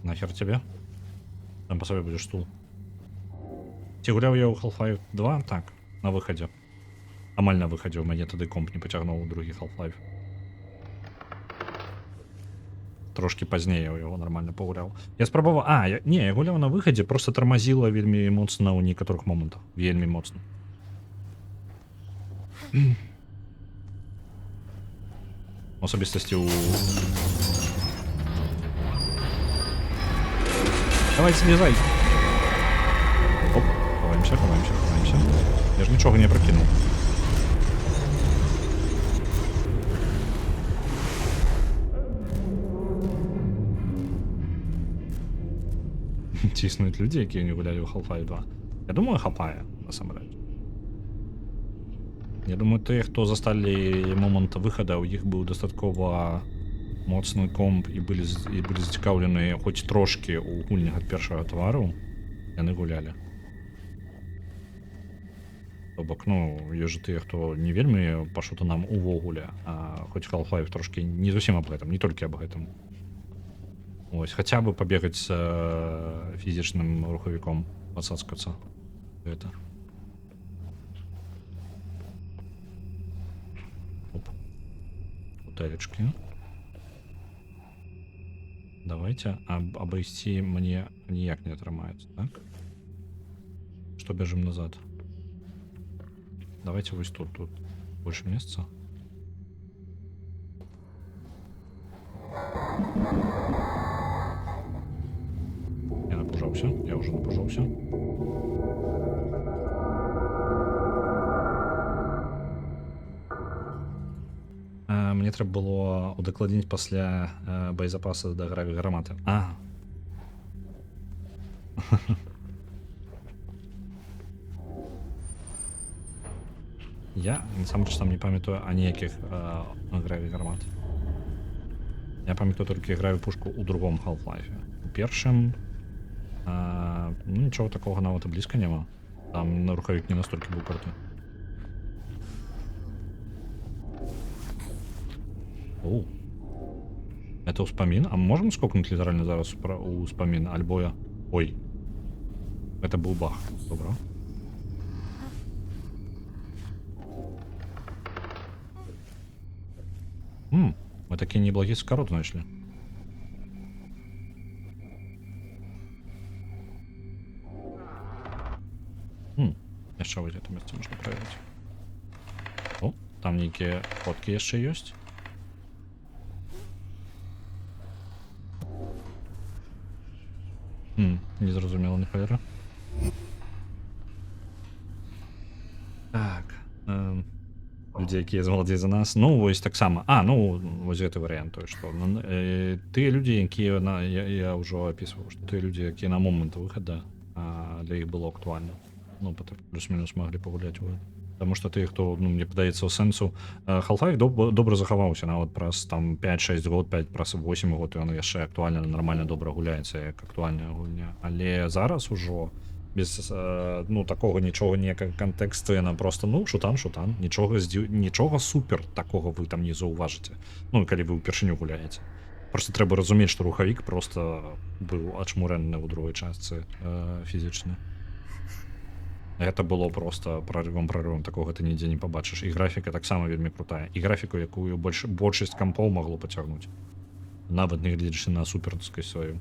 Нахер тебе? Там по собі будеш стул. Ці гуляв я у Half-Life 2? Так, на виході. Амаль на виході, у мене тоді комп не потягнув у другий Half-Life. Трошки пазней я його нормально погуляв. Я спробував... я гуляв на виході, просто тормозило вельми моцно у некоторых моментах. Вельми моцно. Особистості у... Давай, слізай! Оп, ховаємося. Я ж нічого не прокинув. Ці існують люди, які не гуляли у Half-Life 2. Я думаю, хапає, насамрэч. Я думаю, ті, хто застали момент виходу, у їх був дастаткова моцний комп і були зацікавлені хоч трошки у гульнях ад першого товару, яны гулялі. То бок, є ж ті, хто не вельмі па шутанам увогуле, а хоч Half-Life трошки не зусім аб гэтым, не толькі аб гэтым. Ось, хотя бы побегать с физичным руховиком, подсаскаться. Это. Оп. Бутылечки. Давайте обойти мне никак не отрывается, так? Что бежим назад? Давайте вот тут больше места. Я уже напужался. Мне треба було удокладніць пасля боезапасу до граві гармати. Я насамрэч там не памятаю аніякіх граві гармат. Я памятаю толькі граві пушку у другом Half-Life. У першым нічого такого нават і близько нема. Там на рухавік не настолькі був крутой. Оу. Это успамін? А мы можем скокнуть литерально зараз у успамін? Альбо я... Ой. Это был баг. Добро. Мы такие неблагие скорот нашли. Яшчэ вось это место можна праверыць. О, там нейкія фоткі яшчэ ёсць. Незразумела, не халера. Так. Людзі, якія змаладзей за нас. Вось таксама. Вось гэты варыянт, той што. Тыя людзі, якія я ўжо апісваў, што тыя людзі, якія на момант выхада для іх было актуальна. Плюс-мінус маглі пагуляць у гэта. Таму што тыя, хто, мне падаецца, у сэнсу Half-Life добра захаваўся, нават праз там 5-6 год, праз 8 год, ён яшчэ актуальна, нармальна добра гуляецца, як актуальная гульня. Але зараз ужо без такога нічога, ніякага кантэксту, яна проста, шутан, нічога супер такога вы там не заўважыце. Калі вы ўпершыню гуляеце. Просто трэба разумець, што рухавік проста быў ачмурэнны ў другой частцы фізічна. Это было просто прорывом, такого ты нигде не побачишь. И графика так само вельми крутая. И графику, якую большасць компов могло потягнуть. Нават не глядзячы на суперскасць сваю.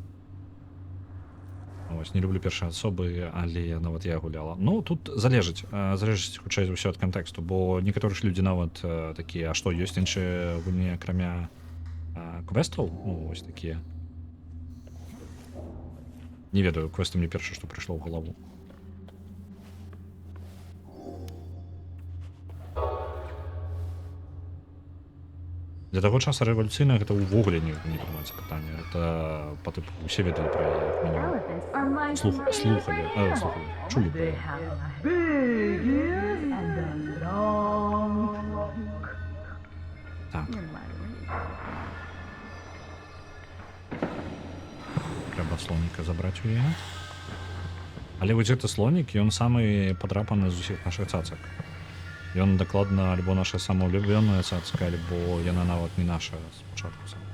Ось, не люблю першай асобы, але нават я гуляла. Ну, тут залежыць. Залежыць, хутчэй за ўсё ад кантэксту, бо некаторыя ж людзі нават такія, а што, ёсць іншыя гульні, акрамя квестаў? Ну, вось такія. Не ведаю, квесты мне першае, што прыйшло ў галаву. Для таго часу рэвалюцыйна гэта ўвогуле не прымаецца пытанне. Это па тыпу усе ведалі пра яе, як мінімум.
Elephants are my
Слухалі, чулі пра
They
яе.
have big ears and a long trunk.
Так, трэба слоніка забраць у яе. Але вось гэты слонік, ён самы падрапаны з усіх нашых цацак. Ён дакладна альбо наша самаўлюбёная цацка, альбо яна нават не наша спачатку сама.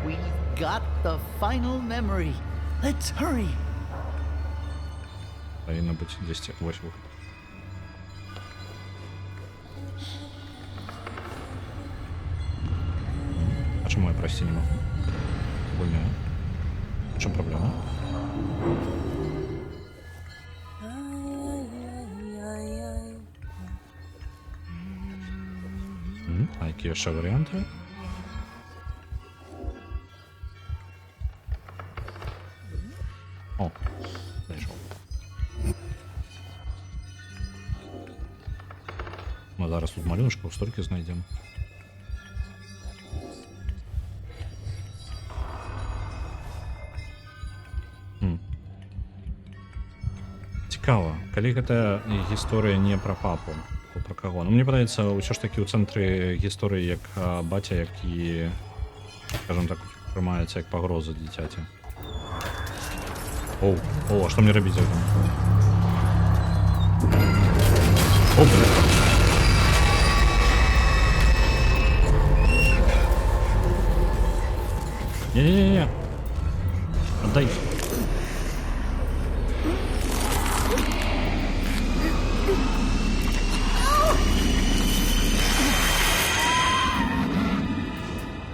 We've got the final memory. Let's hurry.
Павінна быць дзесьці. Вось выхад. А чаму я прайсці не магу? Гульня. У чым праблема? А які яшчэ варыянты? О, знайшоў. Мы зараз тут малюнушкаў столькі знайдзем. Цікава, калі гэта гісторыя не пра папу, то пра каго? Ну, мне падаецца, ўсё ж такі ў цэнтры гісторыі як баця, які, скажем так, прымаецца як пагроза дзіцяці. Оу, а што мне рабіць з гэтым? О, блин. Не-не-не-не. Отдай.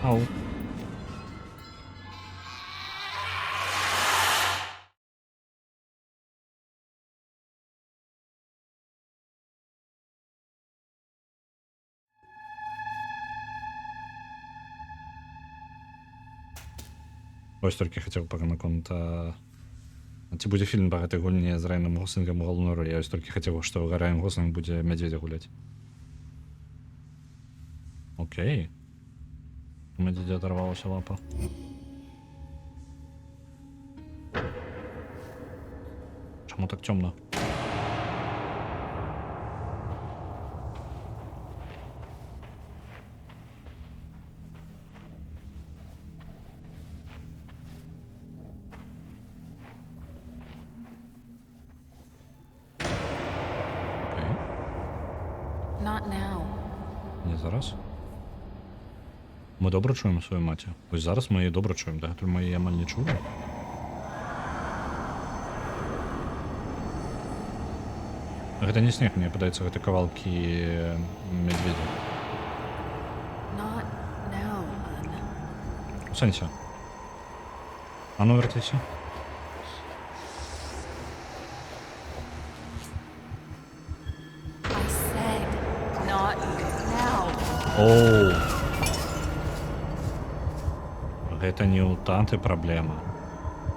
Ау. Ось толькі хацеў пака наконт ці будзе фільм па гэтай гульні з Райаном Гослінгам у галоўнай ролі. Я ось толькі хацеў, што Райан Гослінг будзе мядзведзя гуляць. Окей. У мядзведзя адарвалася лапа. Чаму так цёмна?
Not now.
Не зараз. Ми добре чуємо свою маті. Ось зараз ми її добре чуємо, дагатуль ми її амаль не чули. Гэта не снег, мне падаецца, гэта кавалкі медведя.
Not now, hun.
У сэнсе. А ну вяртайся.
I said not now.
Оу. Гэта не ў танты праблема.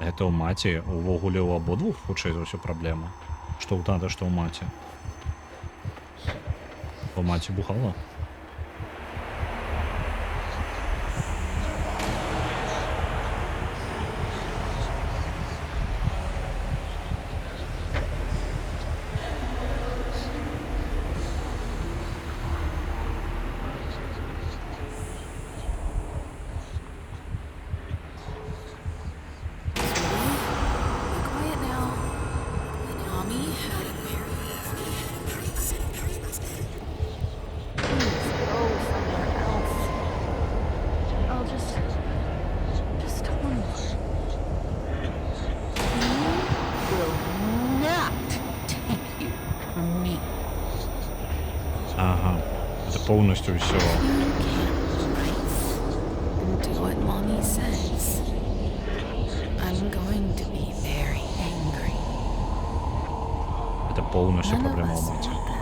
Гэта ў маці, увогуле ў абодвух хутчэй за ўсё праблема. Што ў тата, што ў маці. Бо маці бухала.
Quiet now. Mommy?
I'll just tell him.
Will not take you from me.
Ага. Це повністю все.
Do what mommy says. I'm going to be very angry.
Это полностью
None of
проблема
us
у мати.
want that.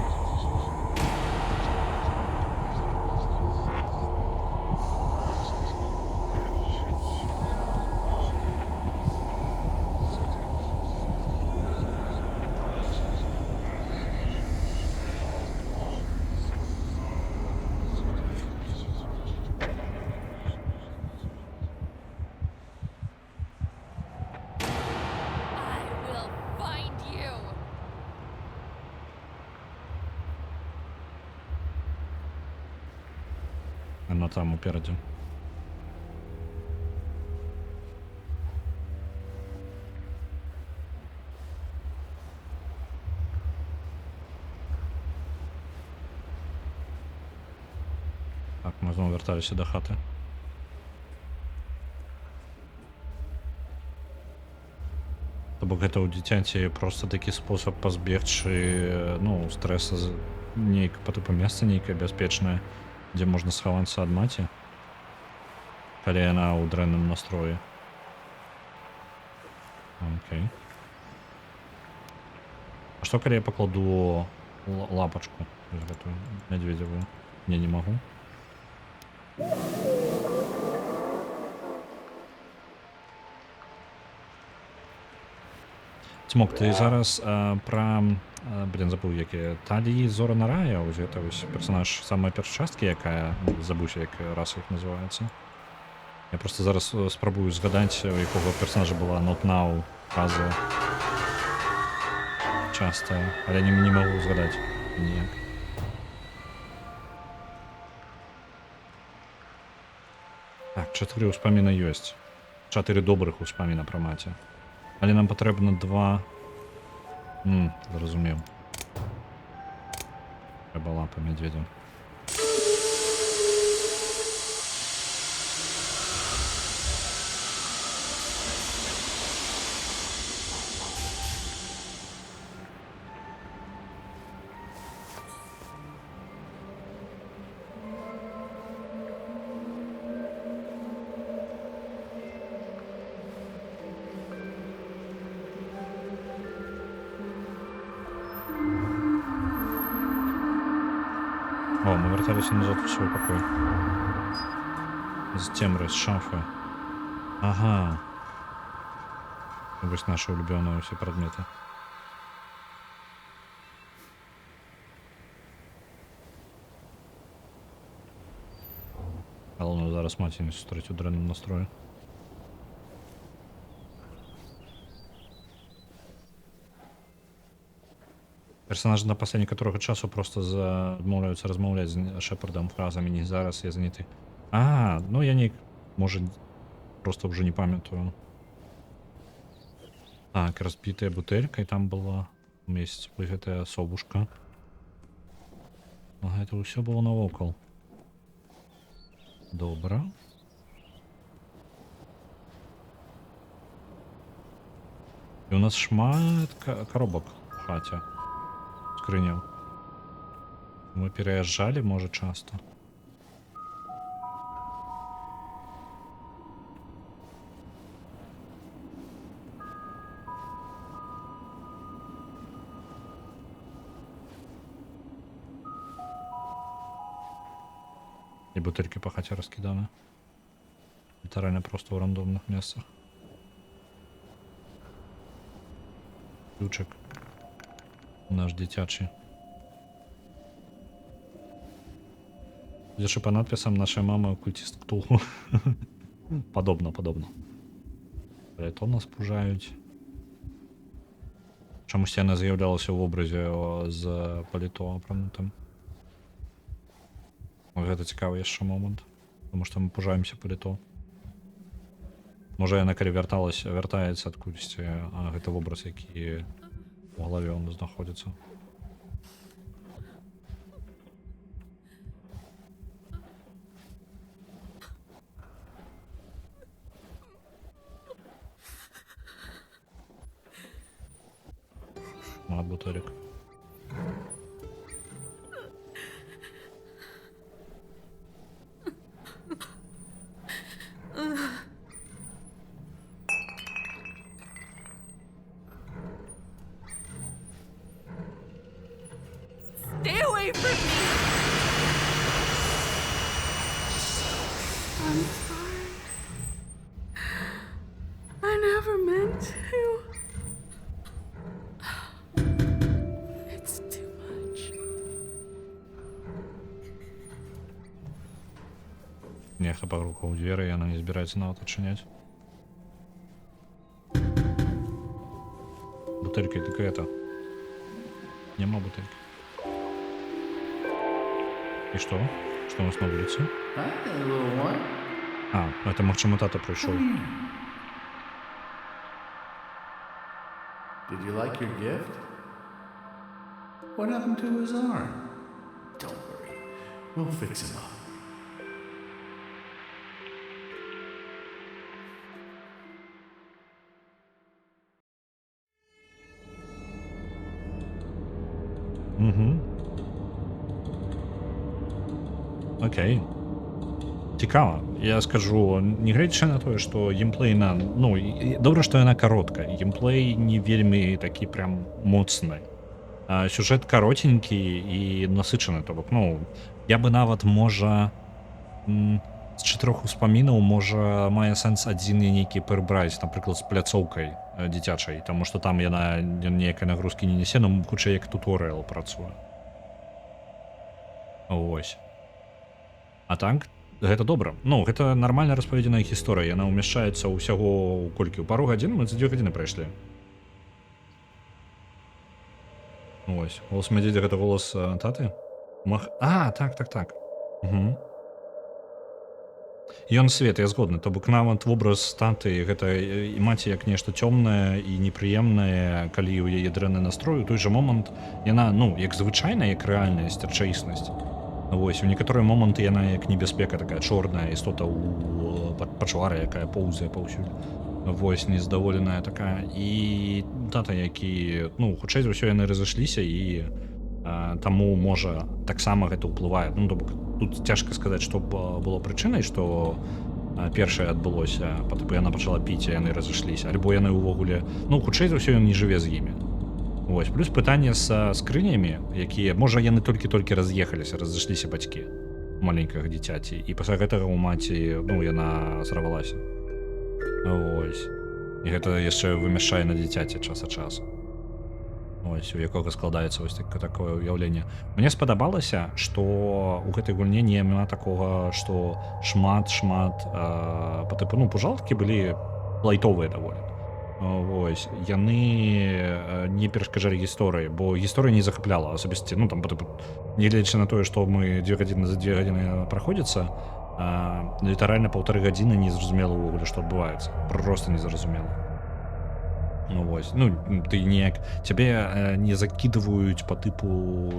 I will find you.
Оно там упереди. Так, ми знову верталися до хати. То бок гэта ў дзіцяці просто такі спосаб пазбегчы, ну, стрэса нейк па тыпу месца нейкае бяспечнае, дзе можна схавацца ад маці, калі яна ў дрэнным настроі. Окей. А што калі я пакладу лапачку гэтую мядзведзевую? Не магу. Цмок, ты зараз блин, забыў, які Талі Зора Нарая, ось гэта вось персонаж самай першай часткі, якая, забыўся, як раз іх называецца. Я просто зараз спрабую згадаць, у якога персонажа была Not Now фраза частая, але не магу згадаць ніяк. Так, 4 ўспаміна ёсць. 4 добрых успаміна пра маці. Але нам патрэбна 2... зразумеў. Трэба лапа мядзведзя. О, мы верталіся назад у свой пакой. З цемры, з шафы. Ага. Вось наши улюбёныя ўсе прадметы. Галоўна зараз маці не сустрэць у дрэнным настроі. Персонажи на пасля некаторага часу просто адмаўляюцца размаўляць з Шэпардам фразамі «не зараз, я заняты». Ну я не... Может, просто уже не памятаю. Так, разбитая бутэлька, і там была месяц гэтая совушка. Гэта ўсё было навокал. Добра. І у нас шмат коробок у хаце. Скрыняў. Мы переезжали, может, часто. И бутыльки по хате раскиданы. Литерально просто в рандомных местах. Ключик. Наш дзіцячы. Здесь по надписам «Наша мама оккультист Ктулху». Подобно. То нас пужаюць. Чамусь яна з'яўлялася ў вобразе з паліто апранутым. Гэта цікавы яшчэ момант. Таму што мы пужаемся паліто. Можа яна калі вяртаецца адкульсьці, а гэта вобраз, які в голове у нас находится. Бутылек.
I'm sorry. I never meant to. It's too much.
Неха погрукаў дзверы, яна не збіраецца нават адчыняць. Бутылька, дык это. Няма бутылькі. І што? Што у нас на вуліцы?
Hi, little one.
А, это магчыма тата прыйшоў.
Did you like your gift? What happened to his arm? Don't worry. We'll fix him up.
Угу. Окей. Цікава. Я скажу, нягледзячы на тое, што геймплей на... Ну, добра, што яна каротка. Геймплей не вельмі такі прям моцны. А сюжэт каротенькі і насычаны. То бок, ну, я бы нават, можа, з 4 успамінаў, можа, мае сэнс адзін нейкі перабраць, напрыклад, з пляцоўкай дзіцячай, таму што там яна ніякай нагрузкі не нясе, но хутчэй як туторыял працуе. Вось. А так, гэта добра. Ну, гэта нармальна распаведзеная гісторыя. Яна ўмяшчаецца ўсяго колькі? У пару гадзін? Мы за 2 гадзіны прайшлі. Ось. Голас мядзедзя гэта голас таты? А, так. Угу. Ён свет, я згодны. То бок нават вобраз таты, гэта і маці як нешта цёмнае і непрыемнае, калі ў яе дрэнны настрой, у той жа момант яна, ну, як звычайная, як рэальнасць, рэчаіснасць. Вось, у некаторыя моманты яна як небяспека, такая чорная істота ў пачвары, якая поўзае паўсюль. Вось, нездаволеная такая. І тата, які, ну, хутчэй за ўсё яны разышліся, і таму, можа, таксама гэта ўплывае. Ну, то бок, тут цяжка сказаць, што было прычынай, што першае адбылося, потым яна пачала піць, а яны разышліся. Альбо яны ўвогуле... Ну, хутчэй за ўсё ён не жыве з імі. Вось, плюс пытанне са скрынямі, якія, можа, яны толькі-толькі раз'ехаліся, разышліся бацькі маленькага дзіцяці, і пасля гэтага ў маці, ну, яна сарвалася. Вось. І гэта яшчэ вымяшчае на дзіцяці час ад часу. Ось, у якога складаецца вось такое ўяўленне. Мне спадабалася, што ў гэтай гульні няма такога, што шмат па тыпу, ну, пужалкі былі лайтовыя даволі. Вось, яны не перашкаджалі гісторыі, бо гісторыя не захапляла асабісці, ну, там, нягледзячы на тое, што мы 2 гадзіны за 2 гадзіны праходзіцца, літаральна 1,5 гадзіны не зразумела ўвогуле, што адбываецца. Проста не зразумела. Ну, вось, ну, ты неяк... Цябе не закідваюць па тыпу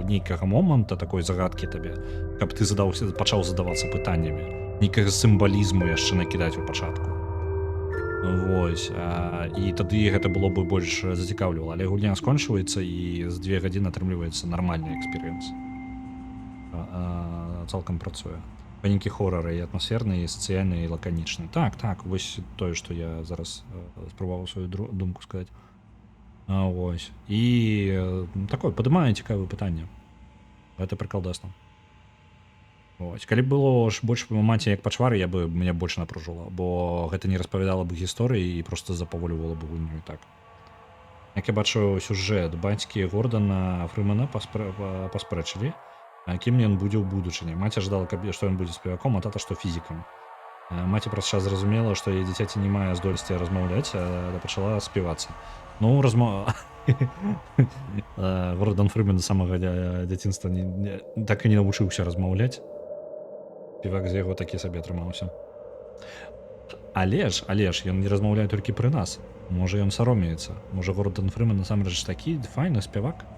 нейкага моманта, такой загадкі табе, каб ты пачаў задавацца пытаннямі. Нейкага сімвалізму яшчэ накідаць у пачатку. Вось, і тады гэта было бы больш зацікаўлівала. Але гульня скончваецца, і з 2 гадзіны атрымліваецца нармальны эксперыенс. Цалкам працуе. Панікі хорары і атмасферны, і сацыяльны, і лаканічны. Так, вось тое, што я зараз спрабаваў сваю думку сказаць. Вось. І такое, падымае цікавае пытанне. Гэта прыкалдасна. Вось. Калі было ж больш маці як пачвары, мяне больш напружыла, бо гэта не распавядала бы гісторыі і проста запаволівала бы гульню і так. Як я бачу сюжэт, бацькі Гордана Фрымана паспрэчылі, кім ён будзе ў будучыні. Маці жадала, што ён будзе спеваком, а тата, што фізікам. Маці праз час зразумела, што яе дзіцяці не мае здольнасці размаўляць, а пачала спявацца. Ну, Гордан Фрыман з самага дзяцінства так і не навучыўся размаўляць. Спевак з яго такі сабе атрымаўся. Але ж, ён не размаўляе толькі пры нас. Можа, ён саромеецца. Можа, Гордан Фрыман насамрэч такі файны спевак.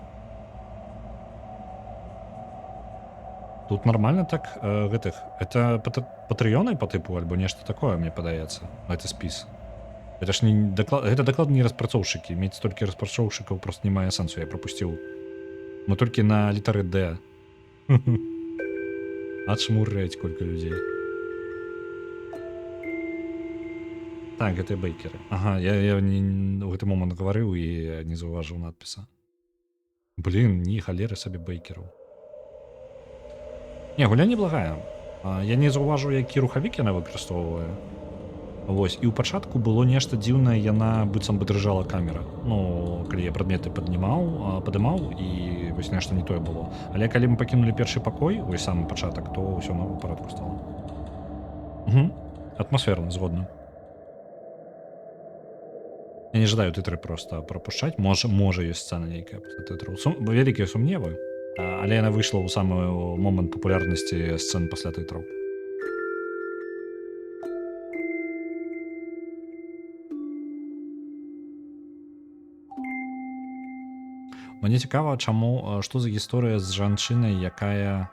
Тут нармальна так гэтых... Это патрыёны па тыпу, альбо нешта такое, мне падаецца, гэты спіс. Гэта ж гэта дакладна не распрацоўшчыкі. Мець столькі распрацоўшчыкаў проста не мае сэнсу, я прапусціў. Мы толькі на літары Д. Ачмурэць колькі людзей. Так, гэта бейкеры. Ага, я ў гэты момант гаварыў і не заўважыў надпіса. Блін, ні халеры сабе бейкераў. Не, гуля неблагая. Я не заўважыў, які рухавік яна выкарыстоўвае. Вось, і ў пачатку было нешта дзіўнае, яна быццам бы дрыжала камера. Ну, калі я прадметы падымаў, і вось нешта не тое было. Але калі мы пакінулі першы пакой, вось самы пачатак, то ўсё ў парадку стала. Атмасферна, згодна. Я не жадаю тытры просто прапушчаць. Можа ёсць сцэна нейкая пасля тытраў. Вялікія сумневы, але яна выйшла ў самы момант папулярнасці сцэн пасля тытраў. Мне цікава, чаму, што за гісторыя з жанчынай, якая...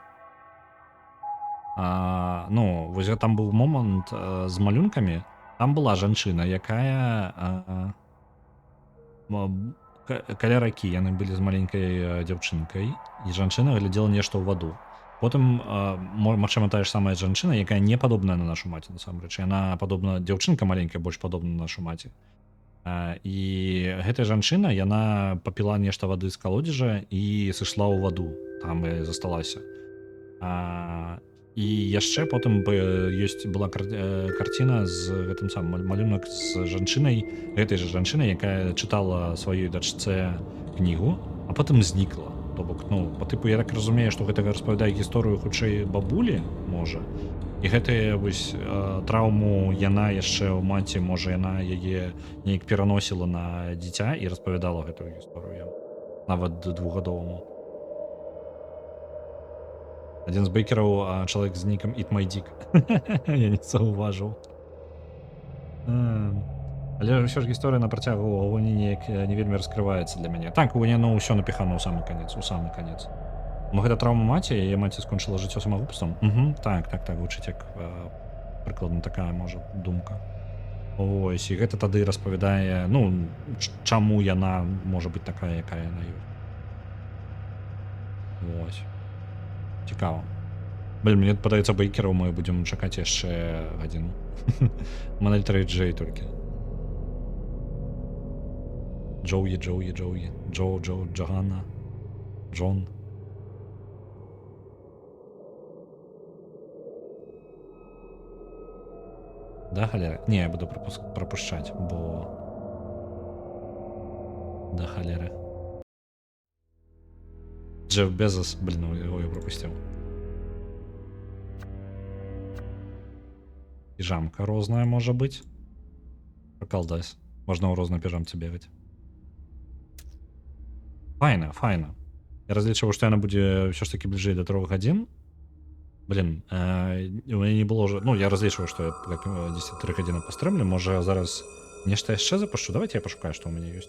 Ну, вось там быў момант з малюнкамі. Там была жанчына, якая каля ракі, яны былі з маленькай дзяўчынкай, і жанчына глядзела нешта ў ваду. Потым, магчыма, тая ж самая жанчына, якая не падобная на нашу маці, насамрэч. Яна падобна, дзяўчынка маленькая больш падобна на нашу маці. І гэтая жанчына, яна папіла нешта вады з калодзежа і сышла ў ваду, там і засталася. І яшчэ потым была карціна з гэтым самым малюнак з жанчынай, гэтай жа жанчынай, якая чытала сваёй дачцэ кнігу, а потым знікла. То бок, ну, па тыпу, я так разумею, што гэта распавядае гісторыю хутчэй бабулі, можа. І гэтая вось траўму яна яшчэ ў маці, можа, яна яе неяк пераносіла на дзіця і распавядала гэтую гісторыю, нават 2гадоваму. Адзін з бэйкераў, чалавек з нікам Eat My Dick. Я не заўважыў. Але ўсё ж гісторыя на працягу гульні неяк не вельмі раскрываецца для мяне. Так, у мяне, ну, ўсё напіхана ў самы канец. Ну, гэта траўма маці, яе маці скончыла жыццё самагубствам. Так, гучыць як прыкладна такая, можа, думка. Ось, і гэта тады распавядае, ну, чаму яна можа быць такая, якая яна ёсць. Вось. Цікава. Блин, мне падаецца, бэйкераў мы будзем чакаць яшчэ гадзіну. Манель 3J толькі. Джоуі, Джоганна, Джон. Да, халера? Не, я буду пропушчаць, бо... Да, халера. Джефф Безос, блин, его я пропустил. Пижамка розная, може бути. Приколдась. Можна у розній піжамці бігати. Файна. Я разлічував, що яна буде все ж таки ближче до 3 годин. Блін, у мене не було вже... Ну, я разлічував, що я как 10 годин пострімлю. Може зараз нечто ще запущу? Давайте я пошукаю, що у мене є.